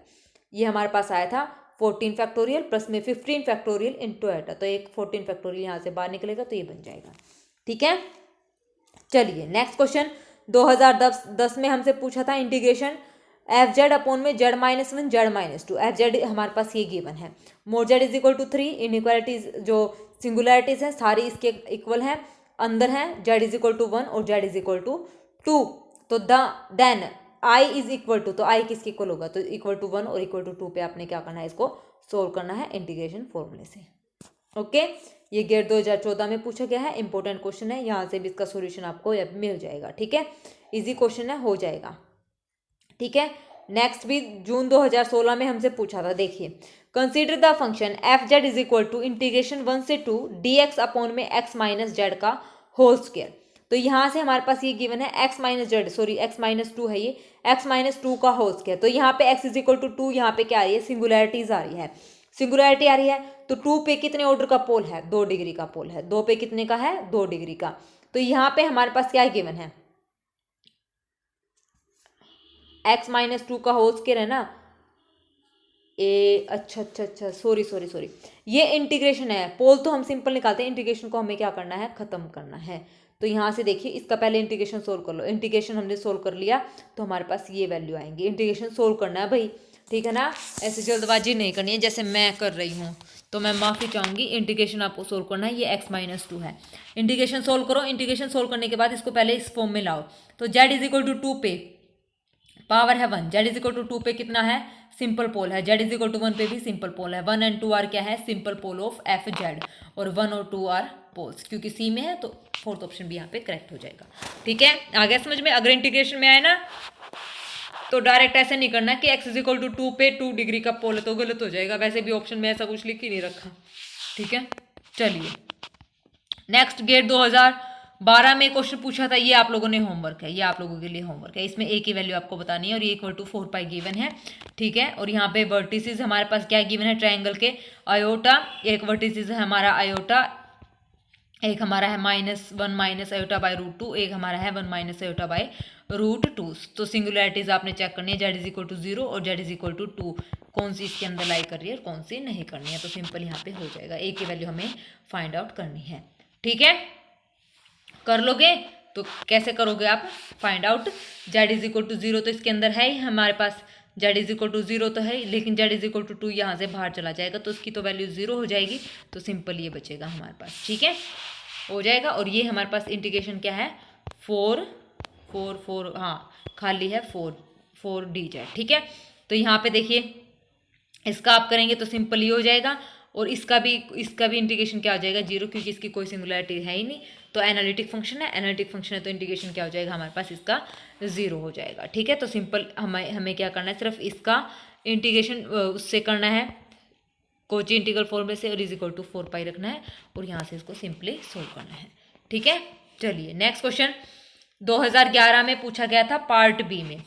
ये हमारे पास आया था 14 फैक्टोरियल प्लस में 15 फैक्टोरियल इंटू आयोटा, तो एक 14 फैक्टोरियल यहाँ से बाहर निकलेगा तो ये बन जाएगा, ठीक है। चलिए नेक्स्ट क्वेश्चन 2010 में हमसे पूछा था इंटीग्रेशन एफ जेड अपॉन में z minus 1 z minus 2, f z हमारे पास ये गिवन है, mod z is equal to 3, inequalities जो सिंगुलैरिटीज हैं सारी इसके इक्वल हैं, अंदर हैं जेड इज इक्वल टू 1 और जेड इज इक्वल टू 2, तो then I is equal to, तो आई किसके इक्वल होगा, तो इक्वल टू 1 और इक्वल टू 2 पे आपने क्या करना है, इसको सोल्व करना है इंटीग्रेशन फॉर्मूले से, ओके। ये गेट 2014 में पूछा गया है, इंपॉर्टेंट क्वेश्चन है, यहाँ से भी इसका सोल्यूशन आपको मिल जाएगा, ठीक है, इजी क्वेश्चन है, हो जाएगा, ठीक है। नेक्स्ट भी जून 2016 में हमसे पूछा था, देखिए consider the function f z is equal to integration 1 से 2 डी एक्स अपॉन में एक्स माइनस जेड का होल स्क्वायर, तो यहाँ से हमारे पास ये गिवन है x minus z, sorry x minus 2 है ये, एक्स माइनस 2 का होल स्क्वायर, तो यहाँ पे एक्स इज इक्वल टू 2, यहाँ पे क्या आ रही है, सिंगुलैरिटीज आ रही है, सिंगुलैरिटी आ रही है, तो 2 पे कितने ऑर्डर का पोल है, 2 डिग्री का पोल है, 2 पे कितने का है, 2 डिग्री का, तो यहाँ पे हमारे पास क्या गिवन है, एक्स माइनस 2 का होल स्क्वायर है ना, अच्छा सॉरी, ये इंटीग्रेशन है, पोल तो हम सिंपल निकालते हैं, इंटीग्रेशन को हमें क्या करना है, खत्म करना है, तो यहाँ से देखिए इसका पहले इंटीग्रेशन सोल्व कर लो, इंटीग्रेशन हमने सोल्व कर लिया तो हमारे पास ये वैल्यू आएंगी, इंटीग्रेशन सोल्व करना है भाई, ठीक है ना, ऐसे जल्दबाजी नहीं करनी है जैसे मैं कर रही हूँ, तो मैं माफ़ी चाहूँगी, इंटीग्रेशन आपको सोल्व करना है, ये x माइनस 2 है, इंटीग्रेशन सोल्व करो, इंटीग्रेशन सोल्व करने के बाद इसको पहले इस फॉर्म में लाओ, तो z इज इक्वल टू 2 पे पावर है 1, जेड इज इक्वल टू 2 पे कितना है, सिंपल पोल है, जेड इज इक्वल टू 1 पे भी सिंपल पोल है, 1 एंड 2 आर क्या है, simple pole of f z, और 1 और 2 आर पोल्स, क्योंकि सी में है तो फोर्थ ऑप्शन भी यहाँ पे करेक्ट हो जाएगा, ठीक है। आ गया समझ में, अगर इंटीग्रेशन में आए ना तो डायरेक्ट ऐसे नहीं करना कि x इज इक्वल टू 2 पे 2 डिग्री का पोल है तो गलत हो जाएगा, वैसे भी ऑप्शन में ऐसा कुछ लिख ही नहीं रखा, ठीक है। चलिए नेक्स्ट गेट 12 में क्वेश्चन पूछा था, ये आप लोगों ने होमवर्क है, ये आप लोगों के लिए होमवर्क है। इसमें ए की वैल्यू आपको बतानी है और ये इक्वल टू 4 पाई गिवन है, ठीक है। और यहाँ पे वर्टिसेस हमारे पास क्या गिवन है, ट्रायंगल के आयोटा, एक वर्टिसेस है हमारा आयोटा, एक हमारा है -1 माइनस आयोटा बाई √2, एक हमारा है 1 माइनस आयोटा बाई √2। तो सिंगुलरिटीज आपने चेक करनी है, जेड इज इक्वल टू 0 और जेड इज इक्वल टू 2, कौन सी इसके अंदर लाई कर रही है और कौन सी नहीं करनी है। तो सिंपल यहाँ पे हो जाएगा, ए की वैल्यू हमें फाइंड आउट करनी है, ठीक है। कर लोगे तो कैसे करोगे आप find out, z is equal to 0 तो इसके अंदर है ही हमारे पास, जेड इज इक्वल टू 0 तो है, लेकिन जेड इज इक्वल टू 2 यहाँ से बाहर चला जाएगा तो उसकी तो वैल्यू 0 हो जाएगी। तो सिंपल ये बचेगा हमारे पास, ठीक है, हो जाएगा। और ये हमारे पास इंटीग्रेशन क्या है, 4 हाँ खाली है 4 डी जेड, ठीक है। तो यहाँ पे देखिए इसका आप करेंगे तो सिंपल ही हो जाएगा, और इसका भी इंटीग्रेशन क्या हो जाएगा 0, क्योंकि इसकी कोई सिंगुलरिटी है ही नहीं। तो एनालिटिक फंक्शन है, एनालिटिक फंक्शन है तो इंटीग्रेशन क्या हो जाएगा हमारे पास, इसका 0 हो जाएगा, ठीक है। तो सिंपल हमें क्या करना है, सिर्फ इसका इंटीग्रेशन उससे करना है, कोची इंटीग्रल फॉर्मूले से, और इज इक्वल टू 4 पाई रखना है और यहाँ से इसको सिंपली सोल्व करना है, ठीक है। चलिए नेक्स्ट क्वेश्चन 2011 में पूछा गया था पार्ट बी में।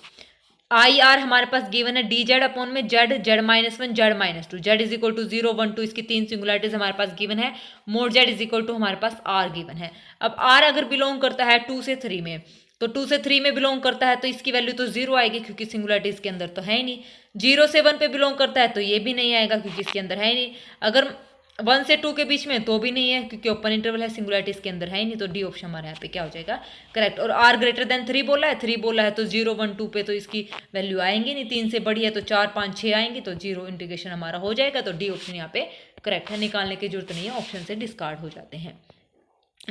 आई आर हमारे पास गिवन है डी जेड अपॉन में z, z, z, z is equal to 0, 1, 2 इसकी 3 सिंगुलरिटीज हमारे पास गिवन है, mod z is equal to हमारे पास आर गिवन है। अब आर अगर बिलोंग करता है 2 से 3 में, तो 2 से 3 में बिलोंग करता है तो इसकी वैल्यू तो 0 आएगी, क्योंकि सिंगुलरिटीज के अंदर तो है ही नहीं। 0 से 1 पे बिलोंग करता है तो ये भी नहीं आएगा, क्योंकि इसके अंदर है ही नहीं। अगर 1 से 2 के बीच में तो भी नहीं है, क्योंकि ओपन इंटरवल है, सिंगुलरिटीज के अंदर है ही नहीं। तो डी ऑप्शन हमारे यहाँ पे क्या हो जाएगा, करेक्ट। और आर ग्रेटर देन 3 बोला है, 3 बोला है तो 0, 1, 2 पे तो इसकी वैल्यू आएंगी नहीं, 3 से बड़ी है तो 4, 5, 6 आएंगी, तो 0 इंटीग्रेशन हमारा हो जाएगा। तो डी ऑप्शन यहाँ पे करेक्ट है, निकालने की जरूरत नहीं है, ऑप्शन से डिस्कार्ड हो जाते हैं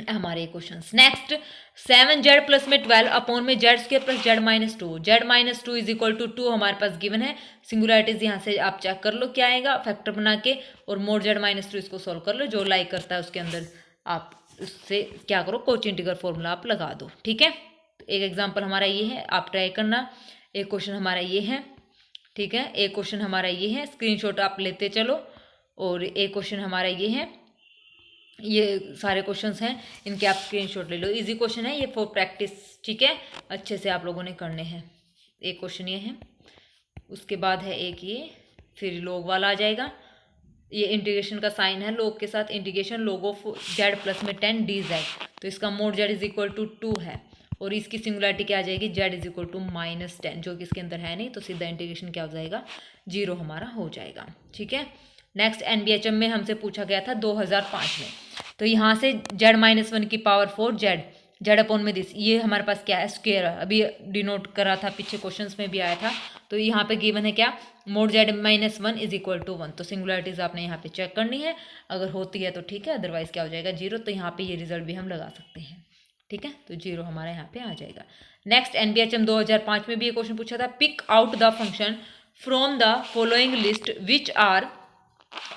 हमारे क्वेश्चन। नेक्स्ट 7z प्लस में 12 अपॉन में z square plus z, z is equal to 2 हमारे पास गिवन है। सिंगुलरिटीज यहाँ से आप चेक कर लो क्या आएगा फैक्टर बना के, और मोड जेड-2 इसको सोल्व कर लो, जो लाइक करता है उसके अंदर आप उससे क्या करो, कोची इंटीग्रल फॉर्मूला आप लगा दो, ठीक है। तो एक एग्जाम्पल हमारा ये है, आप ट्राई करना। एक क्वेश्चन हमारा ये है, ठीक है, एक क्वेश्चन हमारा ये है, स्क्रीनशॉट आप लेते चलो। और एक क्वेश्चन हमारा ये है, ये सारे क्वेश्चंस हैं, इनके आप स्क्रीनशॉट ले लो, इजी क्वेश्चन है ये फॉर प्रैक्टिस, ठीक है, अच्छे से आप लोगों ने करने हैं। एक क्वेश्चन ये है, उसके बाद है एक ये, फिर लोग वाला आ जाएगा, ये इंटीग्रेशन का साइन है लोग के साथ, इंटीग्रेशन लोग ऑफ जेड प्लस में 10 डी जेड, तो इसका mod z is equal to 2 है, और इसकी सिंगुलरिटी क्या आ जाएगी, जेड इज इक्वल टू -10, जो कि इसके अंदर है नहीं, तो सीधा इंटीग्रेशन क्या हो जाएगा 0 हमारा हो जाएगा, ठीक है। नेक्स्ट एनबीएचएम में हमसे पूछा गया था 2005 में, तो यहाँ से जेड-1 की पावर 4 जेड अपॉन में दिस, ये हमारे पास क्या है, स्क्वायर, अभी डिनोट करा था, पीछे क्वेश्चंस में भी आया था। तो यहाँ पे गिवन है क्या, मोड जेड-1 इज इक्वल टू 1, तो सिंगुलरिटीज आपने यहाँ पे चेक करनी है, अगर होती है तो ठीक है, अदरवाइज क्या हो जाएगा 0। तो यहाँ पे ये रिजल्ट भी हम लगा सकते हैं, ठीक है, तो 0 हमारा यहाँ पे आ जाएगा। नेक्स्ट एनबीएचएम 2005 में भी ये क्वेश्चन पूछा था, pick out the function from the following list which are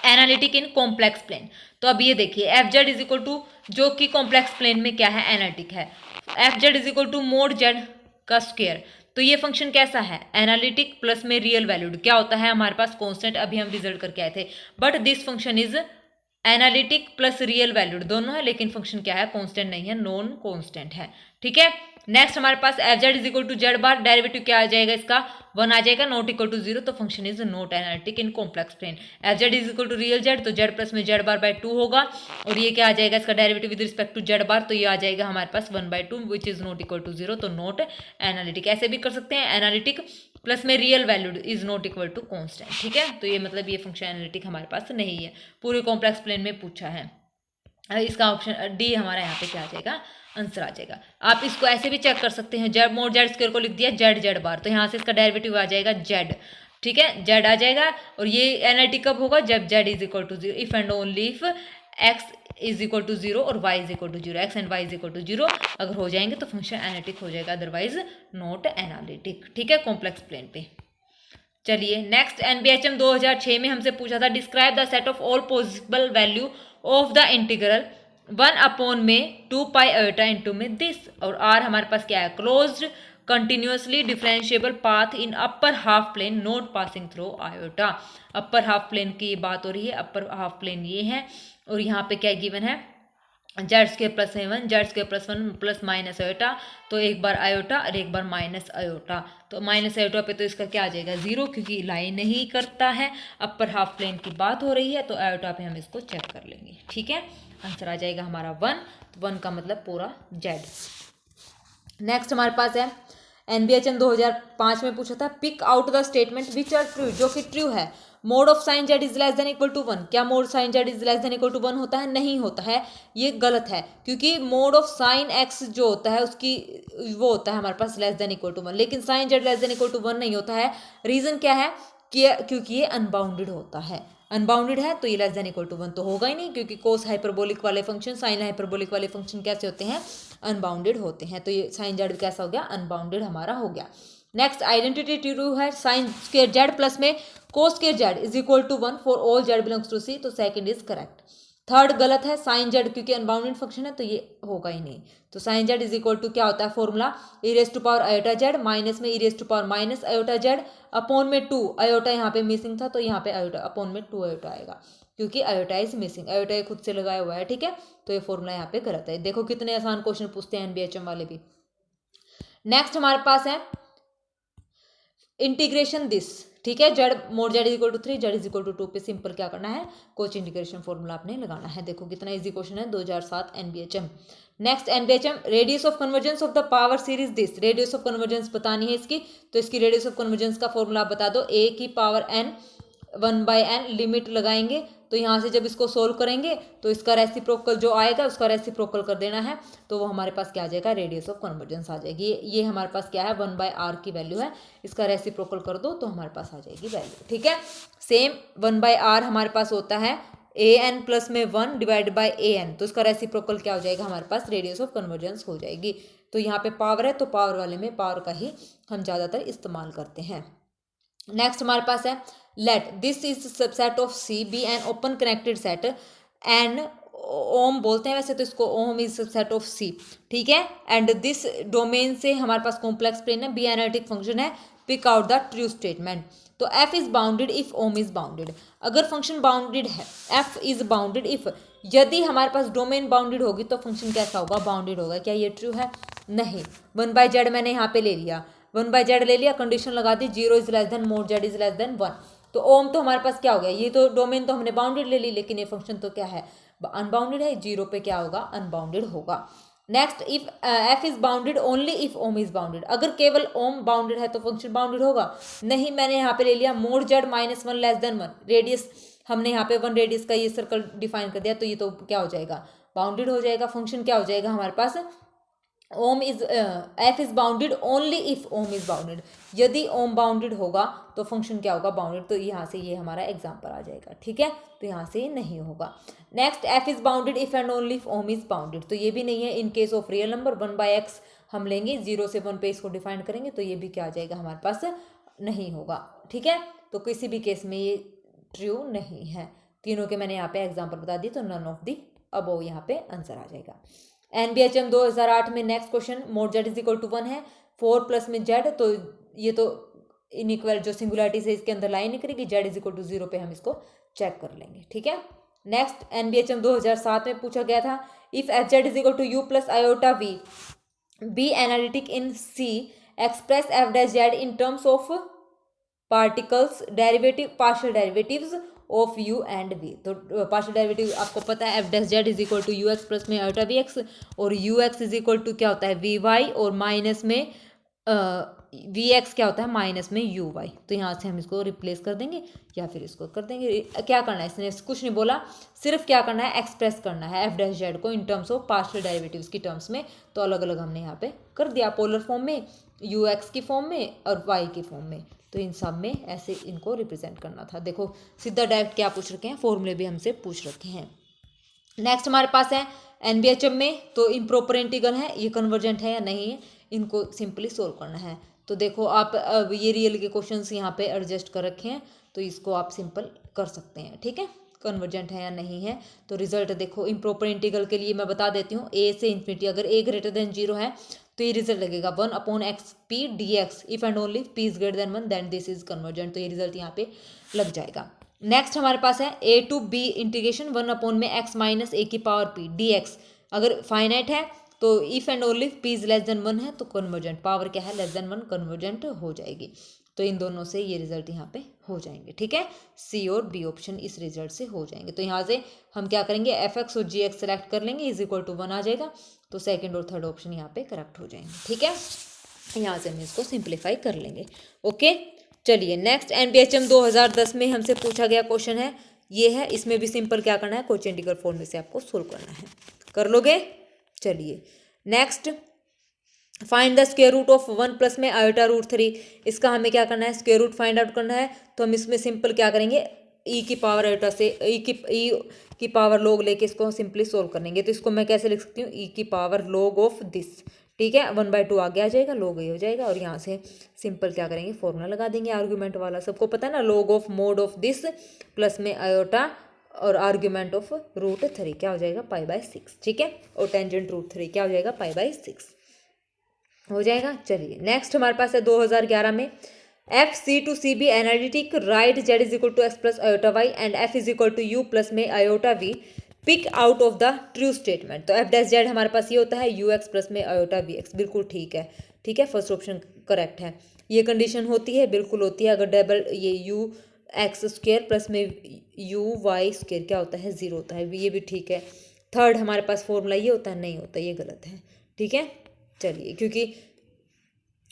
analytic in complex plane. तो अब ये देखिए f z is equal to, जो कि कॉम्प्लेक्स प्लेन में क्या है, एनालिटिक है, f z is equal to mod z का स्क्वायर। तो ये फंक्शन कैसा है, एनालिटिक प्लस में रियल वैल्यूड, क्या होता है हमारे पास कांस्टेंट, अभी हम रिजल्ट करके आए थे, but this function is analytic plus real valued दोनों है, लेकिन फंक्शन क्या है, कांस्टेंट नहीं है, नॉन कांस्टेंट है, ठीक है। नेक्स्ट हमारे पास f z is equal to z bar, derivative क्या आ जाएगा इसका 1 आ जाएगा, नॉट इक्वल टू 0, तो function is not analytic in complex plane. F z is equal to real z, तो जेड प्लस में जेड बार बाय 2 होगा, और ये क्या आ जाएगा इसका derivative with respect to z bar, तो ये आ जाएगा हमारे पास 1/2 which is not equal to 0, तो नॉट एनालिटिक। ऐसे भी कर सकते हैं, एनालिटिक प्लस में real valued is not equal to constant, ठीक है। तो ये मतलब ये फंक्शन एनालिटिक हमारे पास नहीं है, पूरे कॉम्प्लेक्स प्लेन में पूछा है। इसका ऑप्शन डी हमारा यहाँ पे क्या आ जाएगा, आंसर आ जाएगा। आप इसको ऐसे भी चेक कर सकते हैं, जेड मोड जेड स्क्वायर को लिख दिया जेड जेड बार, तो यहाँ से इसका डेरिवेटिव आ जाएगा जेड, ठीक है, जेड आ जाएगा। और ये एनालिटिक कब होगा, जब z is equal to 0, if and only if x is equal to 0 और y is equal to 0, x and y is equal to 0 अगर हो जाएंगे तो फंक्शन एनालिटिक हो जाएगा, अदरवाइज नॉट एनालिटिक, ठीक है, कॉम्प्लेक्स प्लेन पे। चलिए नेक्स्ट एनबीएचएम 2006 में हमसे पूछा था, describe the set of all possible value of the integral 1 upon में 2 पाई आयोटा इंटू में दिस, और आर हमारे पास क्या है, closed continuously differentiable path in upper half plane not passing through iota. Upper half plane की बात हो रही है, अपर हाफ प्लेन ये है, और यहाँ पे क्या गिवन है, Z square plus 7 Z square plus 1 plus minus iota, तो एक बार आयोटा और एक बार माइनस आयोटा, तो माइनस आयोटा पे तो इसका क्या आ जाएगा 0, क्योंकि लाइन नहीं करता है। अपर हाफ प्लेन की बात हो रही है, तो आयोटा पे हम इसको चेक कर लेंगे। ठीक है, आंसर आ जाएगा हमारा 1, तो 1 का मतलब पूरा जेड। नेक्स्ट हमारे पास है एनबीएचएम 2005 में पूछा था, pick out the statement which are true, जो कि ट्रू है। Mod of sine z is less than equal to 1, क्या mod sine z is less than equal to 1 होता है? नहीं होता है, ये गलत है, क्योंकि मोड ऑफ साइन एक्स जो होता है उसकी वो होता है हमारे पास लेस देन इक्वल टू 1, लेकिन sine z less than equal to 1 नहीं होता है। रीजन क्या है कि क्योंकि ये अनबाउंडेड होता है, अनबाउंडेड है तो ये लेस देन इक्वल टू 1 तो होगा ही नहीं, क्योंकि कोस हाइपरबोलिक वाले फंक्शन, साइन हाइपरबोलिक वाले फंक्शन कैसे होते हैं? अनबाउंडेड होते हैं। तो ये साइन जेड कैसा हो गया? अनबाउंडेड हमारा हो गया। नेक्स्ट आइडेंटिटी ट्रू है, साइन स्क्वायर जेड प्लस में cos square z is equal to 1 for all z belongs to c, तो सेकंड इज करेक्ट। थर्ड गलत है, साइन जेड क्योंकि अनबाउंडेड फंक्शन है तो ये होगा ही नहीं। तो sine z is equal to क्या होता है formula? E raise to power iota z minus में e raise to power minus iota z upon में 2 आयोटा, यहाँ पे मिसिंग था तो यहाँ पे आयोटा अपॉन में 2 आयोटा आएगा, क्योंकि आयोटा इज मिसिंग, आयोटा खुद से लगाया हुआ है। ठीक है, तो ये फॉर्मूला यहाँ पे गलत है। देखो कितने आसान क्वेश्चन पूछते हैं एनबीएचएम वाले भी। नेक्स्ट हमारे पास है इंटीग्रेशन दिस। ठीक है, z mod z is equal to 3 z is equal to 2 पे सिंपल क्या करना है? कोच इंटीग्रेशन फॉर्मूला आपने लगाना है। देखो कितना इजी क्वेश्चन है, 2007 NBHM. Next NBHM, radius of convergence of the power series this, radius of convergence बतानी है इसकी, तो इसकी रेडियस ऑफ कन्वर्जेंस का फॉर्मूला आप बता दो, ए की पावर एन 1/n लिमिट लगाएंगे, तो यहाँ से जब इसको सोल्व करेंगे तो इसका रेसिप्रोकल जो आएगा उसका रेसिप्रोकल कर देना है, तो वो हमारे पास क्या आ जाएगा? रेडियस ऑफ कन्वर्जेंस आ जाएगी। ये हमारे पास क्या है? 1/r की वैल्यू है, इसका रेसिप्रोकल कर दो तो हमारे पास आ जाएगी वैल्यू। ठीक है, सेम 1/r हमारे पास होता है an प्लस में 1 डिवाइड बाई an, तो इसका रेसिप्रोकल क्या हो जाएगा? हमारे पास रेडियस ऑफ कन्वर्जेंस हो जाएगी। तो यहाँ पे पावर है तो पावर वाले में पावर का ही हम ज़्यादातर इस्तेमाल करते हैं। नेक्स्ट हमारे पास है let this is subset of c be an open connected set and ओम बोलते हैं वैसे तो इसको, ओम इज सबसेट ऑफ सी। ठीक है, एंड दिस डोमेन से हमारे पास कॉम्प्लेक्स प्लेन है, बी एनालिटिक फंक्शन है, pick out the true statement. तो एफ इज बाउंडेड इफ ओम इज बाउंडेड, अगर फंक्शन बाउंडेड है, एफ इज बाउंडेड इफ, यदि हमारे पास डोमेन बाउंडेड होगी तो फंक्शन कैसा होगा? बाउंडेड होगा। क्या ये ट्रू है? नहीं। 1/z मैंने यहाँ पे ले लिया, 1/z ले लिया, कंडीशन लगा दी 0 is less then mode z is less then 1, तो ओम तो हमारे पास क्या हो गया? ये तो डोमेन तो हमने बाउंडेड ले ली, लेकिन ये फंक्शन तो क्या है? अनबाउंडेड है, 0 पे क्या होगा? अनबाउंडेड होगा। Next, if f is bounded only if ओम इज बाउंडेड, अगर केवल ओम बाउंडेड है तो फंक्शन बाउंडेड होगा? नहीं, मैंने यहाँ पे ले लिया mode Z -1 less then 1, radius हमने यहाँ पे 1 रेडियस का ये सर्कल डिफाइन कर दिया, तो ये तो क्या हो जाएगा? बाउंडेड हो जाएगा। फंक्शन क्या हो जाएगा हमारे पास? ओम is f is bounded only if ओम इज बाउंडेड, यदि ओम बाउंडेड होगा तो फंक्शन क्या होगा? बाउंडेड। तो यहाँ से ये हमारा एग्जांपल आ जाएगा। ठीक है, तो यहाँ से ये नहीं होगा। Next, f is bounded if and only if ओम इज बाउंडेड, तो ये भी नहीं है। In case of real number 1/x हम लेंगे, 0 से 1 पे इसको डिफाइन करेंगे, तो ये भी क्या आ जाएगा हमारे पास? नहीं होगा। ठीक है, तो किसी भी केस में ये ट्रू नहीं है। तीनों के मैंने यहाँ पे एग्जाम्पल बता दी, तो नन ऑफ दी अबव यहाँ पे आंसर आ जाएगा। एनबीएचएम 2008 में next question, mod z is equal to 1 है, 4 प्लस में जेड, तो ये तो इनइक्वल जो सिंगुलरिटी से इसके अंदर लाइन निकलेगी, जेड इज इक्वल टू 0 पे हम इसको चेक कर लेंगे। ठीक है, नेक्स्ट एनबीएचएम 2007 में पूछा गया था, if f z is equal to u plus iota v be analytic in C, express f dash z in terms of particles derivative partial derivatives of u and v. तो पार्शियल डेरिवेटिव आपको पता है, f dash z is equal to u x plus में आयोटा वी एक्स, और u x is equal to क्या होता है? वी वाई, और माइनस में वी एक्स क्या होता है? माइनस में यू वाई। तो यहाँ से हम इसको रिप्लेस कर देंगे या फिर इसको कर देंगे। क्या करना है? इसने कुछ नहीं बोला, सिर्फ क्या करना है? एक्सप्रेस करना है एफ डैश जेड को इन टर्म्स ऑफ पार्शियल डेरिवेटिव्स की टर्म्स में। तो अलग अलग हमने यहाँ पे कर दिया, पोलर फॉर्म में, यू एक्स की फॉर्म में और वाई की फॉर्म में, तो इन सब में ऐसे इनको रिप्रेजेंट करना था। देखो सीधा डायरेक्ट क्या पूछ रखे हैं, फॉर्मूले भी हमसे पूछ रखे हैं। नेक्स्ट हमारे पास है एनबीएचएम में, तो इम्प्रॉपर इंटीग्रल है, ये कन्वर्जेंट है या नहीं है, इनको सिंपली सोल्व करना है। तो देखो आप अब ये रियल के क्वेश्चंस यहाँ पे एडजस्ट कर रखे हैं, तो इसको आप सिंपल कर सकते हैं। ठीक है, कन्वर्जेंट है या नहीं है। तो रिजल्ट देखो, इम्प्रॉपर इंटीग्रल के लिए मैं बता देती हूँ, ए से इन्फिनिटी, अगर ए ग्रेटर देन 0 है तो ये रिजल्ट लगेगा 1/x p dx, if and only p is greater than 1 then this is convergent. तो ये रिजल्ट यहाँ पे लग जाएगा। नेक्स्ट हमारे पास है a to b integration 1/x - a की पावर p dx, अगर फाइनाइट है तो if and only P is less then 1 है तो कन्वर्जेंट, पावर क्या है लेस देन 1, कन्वर्जेंट हो जाएगी। तो इन दोनों से ये रिजल्ट यहाँ पे हो जाएंगे, ठीक है। सी और बी ऑप्शन इस रिजल्ट से हो जाएंगे। तो यहाँ से हम क्या करेंगे, एफ एक्स और जी एक्स सेलेक्ट कर लेंगे, इज इक्वल टू 1 आ जाएगा। तो सेकंड और थर्ड ऑप्शन यहाँ पे करेक्ट हो जाएंगे, ठीक है। यहाँ से हम इसको सिंप्लीफाई कर लेंगे। ओके, चलिए नेक्स्ट एनबीएचएम 2010 में हमसे पूछा गया क्वेश्चन है, ये है। इसमें भी सिंपल क्या करना है, कोचेन इंटीग्रल फॉर्म में से आपको सोल्व करना है। कर लोगे? चलिए next, find the square root of 1 plus में आयोटा रूट 3। इसका हमें क्या करना है, स्क्वायर रूट फाइंड आउट करना है। तो हम इसमें सिंपल क्या करेंगे, ई की पावर आयोटा से ई की पावर लॉग लेके इसको सिंपली सोल्व करेंगे। तो इसको मैं कैसे लिख सकती हूँ, ई की पावर लॉग ऑफ दिस, ठीक है। 1/2 आगे आ जाएगा, लॉग ये हो जाएगा। और यहाँ से सिंपल क्या करेंगे, फॉर्मूला लगा देंगे आर्ग्यूमेंट वाला, सबको पता है ना, log of mod of this plus में आयोटा और आर्ग्यूमेंट ऑफ रूट 3 क्या हो जाएगा, π/6, ठीक है। और टेंजेंट रूट 3 क्या हो जाएगा, π/6 हो जाएगा। चलिए नेक्स्ट हमारे पास है 2011 में, f c to c be analytic right z is equal to x plus iota y and f is equal to u plus में iota v, pick out of the true statement. तो एफ डैश जेड हमारे पास ये होता है यू एक्स प्लस में आयोटा वी एक्स, बिल्कुल ठीक है, ठीक है, फर्स्ट ऑप्शन करेक्ट है। ये कंडीशन होती है, बिल्कुल होती है, अगर डबल ये यू एक्स स्क्वेयर प्लस में यू वाई स्क्वेयर क्या होता है, 0 होता है, ये भी ठीक है। थर्ड हमारे पास फॉर्मूला ये होता है, नहीं होता, ये गलत है, ठीक है। चलिए क्योंकि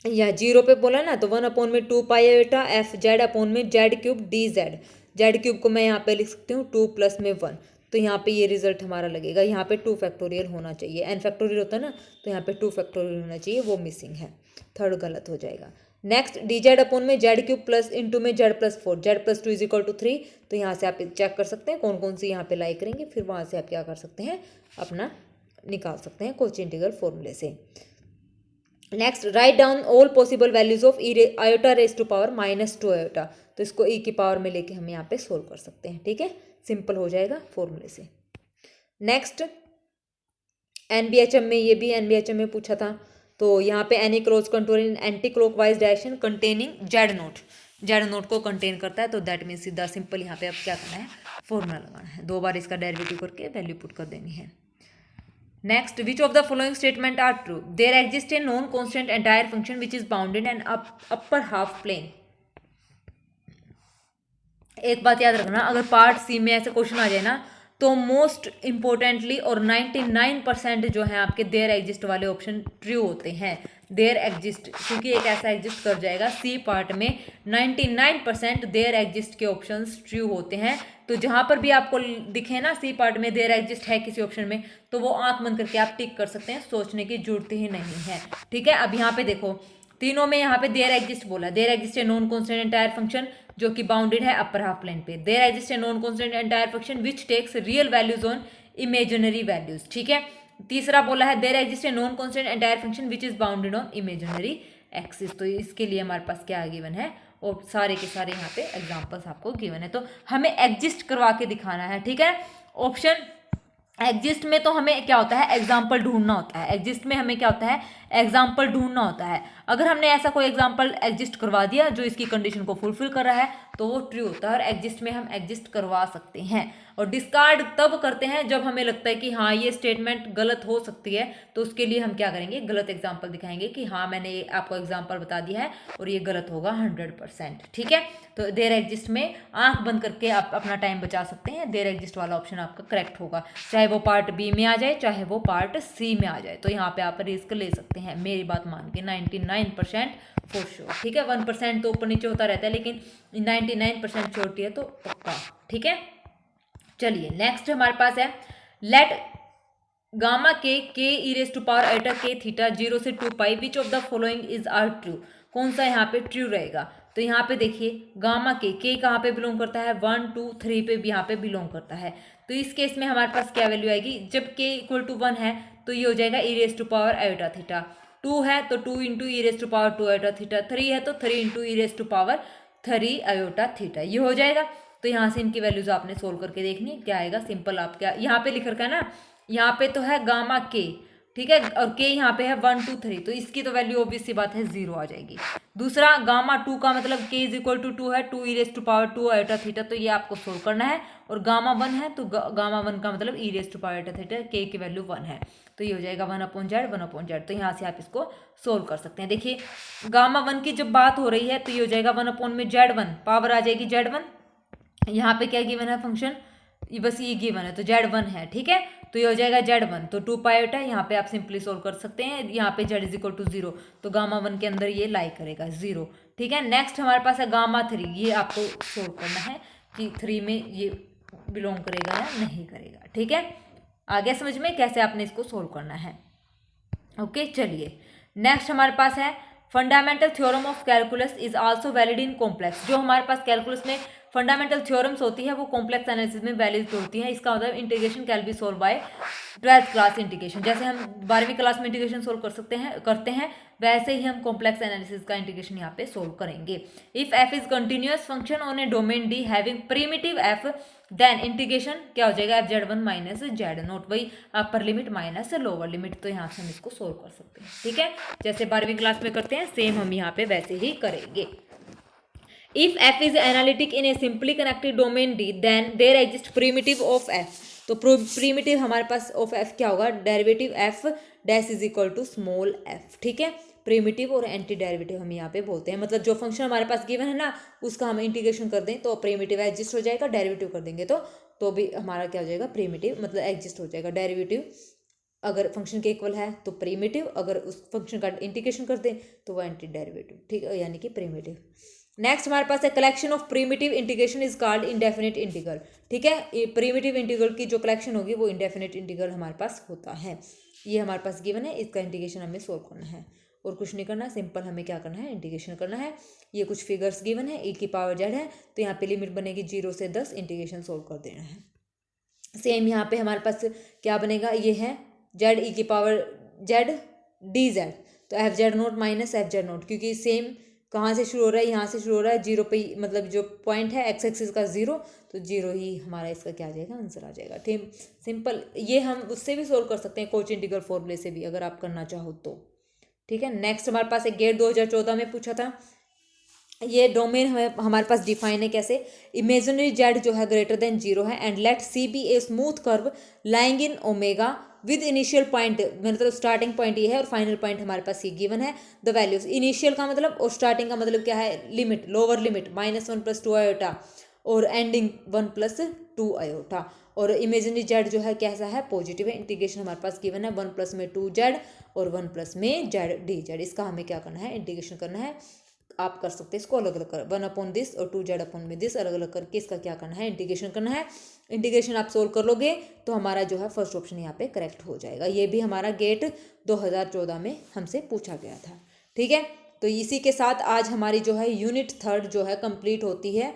यहाँ 0 पे बोला ना, तो 1/2 pi iota f z upon में z cube d z, z cube को मैं यहाँ पे लिख सकती हूँ 2 प्लस में 1। तो यहाँ पे ये रिजल्ट हमारा लगेगा, यहाँ पे 2 फैक्टोरियल होना चाहिए, n फैक्टोरियल होता है ना, तो यहाँ पे 2 फैक्टोरियल होना चाहिए, वो मिसिंग है, थर्ड गलत हो जाएगा। नेक्स्ट, डी जेड अपॉन में जेड क्यूब प्लस इंटू में z plus 4, z plus 2 is equal to 3। तो यहाँ से आप चेक कर सकते हैं कौन कौन सी यहाँ पे लाई करेंगे, फिर वहाँ से आप क्या कर सकते हैं, अपना निकाल सकते हैं कोची इंटीग्रल फॉर्मूले से। Next, write down all possible values of iota raise to power -2 iota. तो इसको ई की पावर में लेके हम यहाँ पे सोल्व कर सकते हैं, ठीक है, सिंपल हो जाएगा फॉर्मूले से। नेक्स्ट, एनबीएचएम में, ये भी एनबीएचएम में पूछा था, तो यहाँ पे any close contour in anti clockwise direction containing z naught, z naught को कंटेन करता है। तो दैट मीन्स सीधा सिंपल यहाँ पे अब क्या करना है, फॉर्मूला लगाना है, 2 बार इसका डेरिवेटिव करके वैल्यू पुट कर देनी है। Next, which of the following statement are true? There exists a known constant entire function which is bounded and upper half plane. एक बात याद रखना, अगर पार्ट सी में ऐसे क्वेश्चन आ जाए ना, तो मोस्ट इंपॉर्टेंटली और 99% जो है आपके देयर एग्जिस्ट वाले ऑप्शन ट्रू होते हैं। देयर एग्जिस्ट, क्योंकि एक ऐसा एग्जिस्ट कर जाएगा सी पार्ट में, 99% देयर एग्जिस्ट के ऑप्शंस ट्रू होते हैं। तो जहां पर भी आपको दिखे ना सी पार्ट में देयर एग्जिस्ट है किसी ऑप्शन में, तो वो आंख बंद करके आप टिक कर सकते हैं, सोचने की जरूरत ही नहीं है, ठीक है। अब यहाँ पे देखो, तीनों में यहाँ पे देयर एग्जिस्ट बोला, there exist a non constant entire function जो कि बाउंडेड है अपर हाफ प्लेन पे, there exist a non constant entire function which takes real values on imaginary values, ठीक है। तीसरा बोला है there exist a non constant entire function which is bounded on imaginary axis. तो इसके लिए हमारे पास क्या गिवन है, और सारे के सारे यहाँ पे एग्जांपल्स आपको गिवन है, तो हमें एग्जिस्ट करवा के दिखाना है, ठीक है। ऑप्शन एग्जिस्ट में तो हमें क्या होता है, एग्जाम्पल ढूंढना होता है, एग्जिस्ट में हमें क्या होता है, एग्जाम्पल ढूंढना होता है। अगर हमने ऐसा कोई एग्जाम्पल एग्जिस्ट करवा दिया जो इसकी कंडीशन को फुलफिल कर रहा है, तो वो ट्रू होता है, और एग्जिस्ट में हम एग्जिस्ट करवा सकते हैं। और डिस्कार्ड तब करते हैं जब हमें लगता है कि हाँ ये स्टेटमेंट गलत हो सकती है, तो उसके लिए हम क्या करेंगे, गलत एग्जाम्पल दिखाएंगे कि हाँ मैंने आपको एग्जाम्पल बता दिया है और ये गलत होगा 100%, ठीक है। तो देयर एग्जिस्ट में आंख बंद करके आप अपना टाइम बचा सकते हैं, देयर एग्जिस्ट वाला ऑप्शन आपका करेक्ट होगा, चाहे वो पार्ट बी में आ जाए चाहे वो पार्ट सी में आ जाए। तो यहाँ पे आप रिस्क ले सकते हैं, मेरी बात मान के, 99% फॉर श्योर, ठीक है। 1% तो ऊपर नीचे होता रहता है, लेकिन 99% श्योरिटी है तो पक्का, ठीक है। चलिए नेक्स्ट हमारे पास है, let gamma k e raise to power iota k theta 0 से 2 pi which of the following is are true. कौन सा यहाँ पे ट्रू रहेगा, तो यहाँ पे देखिए गामा के कहाँ पे बिलोंग करता है, 1 2 3 पे भी यहाँ पे बिलोंग करता है। तो इस केस में हमारे पास क्या वैल्यू आएगी, जब के इक्वल टू 1 है तो ये हो जाएगा e raise to power iota theta, 2 है तो 2 into e raise to power 2 iota theta, 3 है तो 3 into e raise to power 3 iota theta, ये हो जाएगा। तो यहाँ से इनकी वैल्यूज आपने सोल्व करके देखनी, क्या आएगा, सिंपल आप क्या यहाँ पे लिख रखा है ना, यहाँ पे तो है गामा के, ठीक है, और के यहाँ पे है 1 2 3, तो इसकी तो वैल्यू ऑब्वियस सी बात है 0 आ जाएगी। दूसरा गामा 2 का मतलब के इज इक्वल टू 2 है, 2 e raise to power 2 iota theta, तो ये आपको सोल्व करना है। और गामा 1 है तो गामा 1 का मतलब e raise to power iota theta, k की वैल्यू 1 है, तो ये हो जाएगा 1/z 1/z। तो यहाँ से आप इसको सोल्व कर सकते हैं। देखिए गामा 1 की जब बात हो रही है तो ये हो जाएगा 1/z1, पावर आ जाएगी z1। यहाँ पे क्या गिवन है फंक्शन, ये बस ये गिवन है तो z1 है, ठीक है, तो ये हो जाएगा z1, तो 2 पायोटा, यहाँ पे आप सिंपली सोल्व कर सकते हैं। यहाँ पे z इज इक्वल टू 0, तो गामा 1 के अंदर ये लाई करेगा 0, ठीक है। नेक्स्ट हमारे पास है गामा 3, ये आपको सोल्व करना है कि 3 में ये बिलोंग करेगा या नहीं करेगा, ठीक है। आगे समझ में कैसे आपने इसको सोल्व करना है। ओके चलिए नेक्स्ट हमारे पास है fundamental theorem of calculus is also valid in complex. जो हमारे पास कैलकुलस में फंडामेंटल थ्योरम्स होती है वो कॉम्प्लेक्स एनालिसिस में वैलिड होती हैं। इसका मतलब integration can be solve by 12th class integration. जैसे हम 12वीं क्लास में इंटीग्रेशन सोल्व करते हैं वैसे ही हम कॉम्प्लेक्स एनालिसिस का इंटीग्रेशन यहाँ पे सोल्व करेंगे। If f is continuous function on a domain d having primitive f, then integration क्या हो जाएगा f(z1 माइनस z0), वही upper limit minus lower limit. तो यहाँ से हम इसको सोल्व कर सकते हैं, ठीक है। जैसे 12वीं क्लास में करते हैं सेम हम यहाँ पे वैसे ही करेंगे। If f is analytic in a simply connected domain d, then there exist primitive of f। तो प्रिमिटिव हमारे पास ऑफ f क्या होगा, derivative f dash is equal to small f, ठीक है। प्रिमिटिव और एंटी डेरिवेटिव हम यहाँ पे बोलते हैं, मतलब जो फंक्शन हमारे पास गिवन है ना उसका हम इंटीग्रेशन कर दें तो प्रिमिटिव एग्जिस्ट हो जाएगा, डेरिवेटिव कर देंगे तो भी हमारा क्या हो जाएगा, प्रिमिटिव मतलब एग्जिस्ट हो जाएगा। डेरिवेटिव अगर फंक्शन के इक्वल है तो प्रिमिटिव, अगर उस फंक्शन का इंटीग्रेशन कर दें तो वो एंटी डेरिवेटिव, ठीक है, यानी कि प्रिमिटिव। नेक्स्ट हमारे पास है collection of primitive integration is called indefinite integral, ठीक है। प्रिमिटिव इंटीग्रल की जो कलेक्शन होगी वो इंडेफिनिट इंटीग्रल हमारे पास होता है। ये हमारे पास गिवन है, इसका इंटीग्रेशन हमें सोल्व करना है और कुछ नहीं करना, सिंपल हमें क्या करना है, इंटीग्रेशन करना है। ये कुछ फिगर्स गिवन है, e की पावर z है तो यहाँ पे लिमिट बनेगी 0 से 10, इंटीग्रेशन सोल्व कर देना है। सेम यहाँ पे हमारे पास क्या बनेगा, ये है z e की पावर z dz, तो f(z0 माइनस f(z0), क्योंकि सेम कहाँ से शुरू हो रहा है, यहाँ से शुरू हो रहा है 0 पे, मतलब जो पॉइंट है एक्स एक्सिस का 0, तो 0 ही हमारा इसका क्या आ जाएगा, आंसर आ जाएगा, ठीक सिंपल। ये हम उससे भी सोल्व कर सकते हैं, कोची इंटीग्रल फॉर्मूले से भी अगर आप करना चाहो तो, ठीक है। नेक्स्ट हमारे पास एक गेट 2014 में पूछा था, ये डोमेन हमारे पास डिफाइन है कैसे, इमेजिनरी जेड जो है ग्रेटर देन 0 है and let C be a smooth curve lying in omega with initial point, मतलब स्टार्टिंग पॉइंट ये है और फाइनल पॉइंट हमारे पास ये गिवन है। द वैल्यूज इनिशियल का मतलब और स्टार्टिंग का मतलब क्या है, लिमिट लोअर लिमिट -1 + 2 आयोटा और एंडिंग 1 + 2 आयोटा। और इमेजिनरी जेड जो है कैसा है, पॉजिटिव है। इंटीग्रेशन हमारे पास गिवन है 1 में 2z और 1 में z dz। इसका हमें क्या करना है, इंटीग्रेशन करना है। आप कर सकते हैं इसको अलग अलग कर, 1/this और 2z/this अलग अलग करके इसका क्या करना है, इंटीग्रेशन करना है। इंटीग्रेशन आप सोल्व कर लोगे तो हमारा जो है फर्स्ट ऑप्शन यहाँ पे करेक्ट हो जाएगा। ये भी हमारा गेट 2014 में हमसे पूछा गया था, ठीक है। तो इसी के साथ आज हमारी जो है यूनिट 3 जो है कंप्लीट होती है।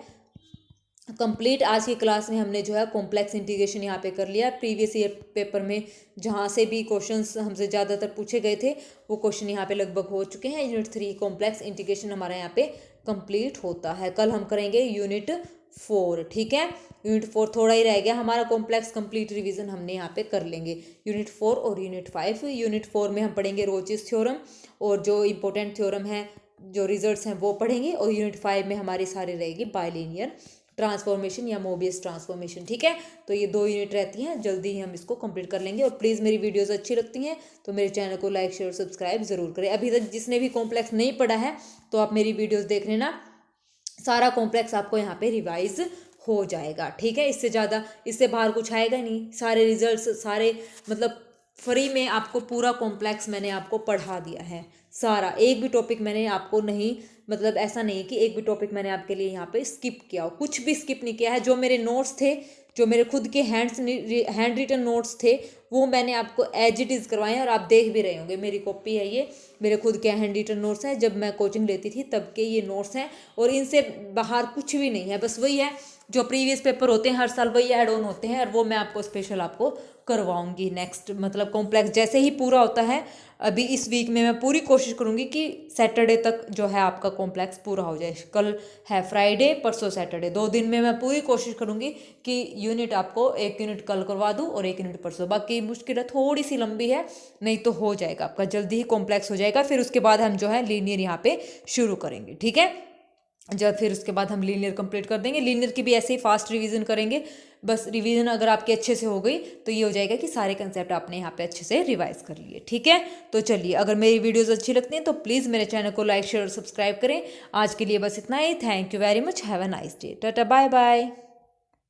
कंप्लीट आज की क्लास में हमने जो है कॉम्प्लेक्स इंटीग्रेशन यहाँ पे कर लिया। प्रीवियस ईयर पेपर में जहाँ से भी क्वेश्चंस हमसे ज़्यादातर पूछे गए थे वो क्वेश्चन यहाँ पे लगभग हो चुके हैं। यूनिट 3 कॉम्प्लेक्स इंटीग्रेशन हमारा यहाँ पे कंप्लीट होता है। कल हम करेंगे यूनिट 4, ठीक है। यूनिट 4 थोड़ा ही रह गया हमारा, कॉम्प्लेक्स कंप्लीट रिवीजन हमने यहाँ पे कर लेंगे यूनिट 4 और यूनिट 5। यूनिट 4 में हम पढ़ेंगे रोचेस थ्योरम और जो इंपॉर्टेंट थ्योरम है, जो रिजल्ट्स हैं वो पढ़ेंगे। और यूनिट 5 में हमारी सारी रहेगी बाइलिनियर ट्रांसफॉर्मेशन या मोबियस ट्रांसफॉर्मेशन, ठीक है। तो ये 2 यूनिट रहती हैं, जल्दी ही हम इसको कंप्लीट कर लेंगे। और प्लीज़ मेरी वीडियोस अच्छी लगती हैं तो मेरे चैनल को लाइक शेयर सब्सक्राइब ज़रूर करें। अभी तक जिसने भी कॉम्प्लेक्स नहीं पढ़ा है तो आप मेरी वीडियोस देख लेना, सारा कॉम्प्लेक्स आपको यहाँ पे रिवाइज हो जाएगा, ठीक है। इससे ज़्यादा इससे बाहर कुछ आएगा नहीं। सारे रिजल्ट्स सारे मतलब फ्री में आपको पूरा कॉम्प्लेक्स मैंने आपको पढ़ा दिया है सारा। एक भी टॉपिक मैंने आपको नहीं, मतलब ऐसा नहीं कि एक भी टॉपिक मैंने आपके लिए यहाँ पे स्किप किया हो, कुछ भी स्किप नहीं किया है। जो मेरे नोट्स थे, जो मेरे खुद के हैंड रिटन नोट्स थे वो मैंने आपको एज इट इज़ करवाए हैं और आप देख भी रहे होंगे। मेरी कॉपी है ये, मेरे खुद के हैंड रिटन नोट्स हैं, जब मैं कोचिंग लेती थी तब के ये नोट्स हैं और इनसे बाहर कुछ भी नहीं है। बस वही है जो प्रीवियस पेपर होते हैं हर साल वही ऐड ऑन होते हैं और वो मैं आपको स्पेशल आपको करवाऊंगी नेक्स्ट, मतलब कॉम्प्लेक्स जैसे ही पूरा होता है। अभी इस वीक में मैं पूरी कोशिश करूंगी कि सैटरडे तक जो है आपका कॉम्प्लेक्स पूरा हो जाए। कल है फ्राइडे, परसों सैटरडे, 2 दिन में मैं पूरी कोशिश करूंगी कि यूनिट आपको 1 यूनिट कल करवा दूँ और 1 यूनिट परसों। बाकी मुश्किल है, थोड़ी सी लंबी है, नहीं तो हो जाएगा आपका, जल्दी ही कॉम्प्लेक्स हो जाएगा। फिर उसके बाद हम जो है लीनियर यहाँ पे शुरू करेंगे, ठीक है। जब फिर उसके बाद हम लीनियर कंप्लीट कर देंगे। लीनियर की भी ऐसे ही फास्ट रिवीजन करेंगे। बस रिवीजन अगर आपकी अच्छे से हो गई तो ये हो जाएगा कि सारे कंसेप्ट आपने यहाँ पे अच्छे से रिवाइज कर लिए, ठीक है। तो चलिए, अगर मेरी वीडियोस अच्छी लगती हैं तो प्लीज़ मेरे चैनल को लाइक शेयर और सब्सक्राइब करें। आज के लिए बस इतना ही। Thank you very much. Have a nice day. Tata bye bye.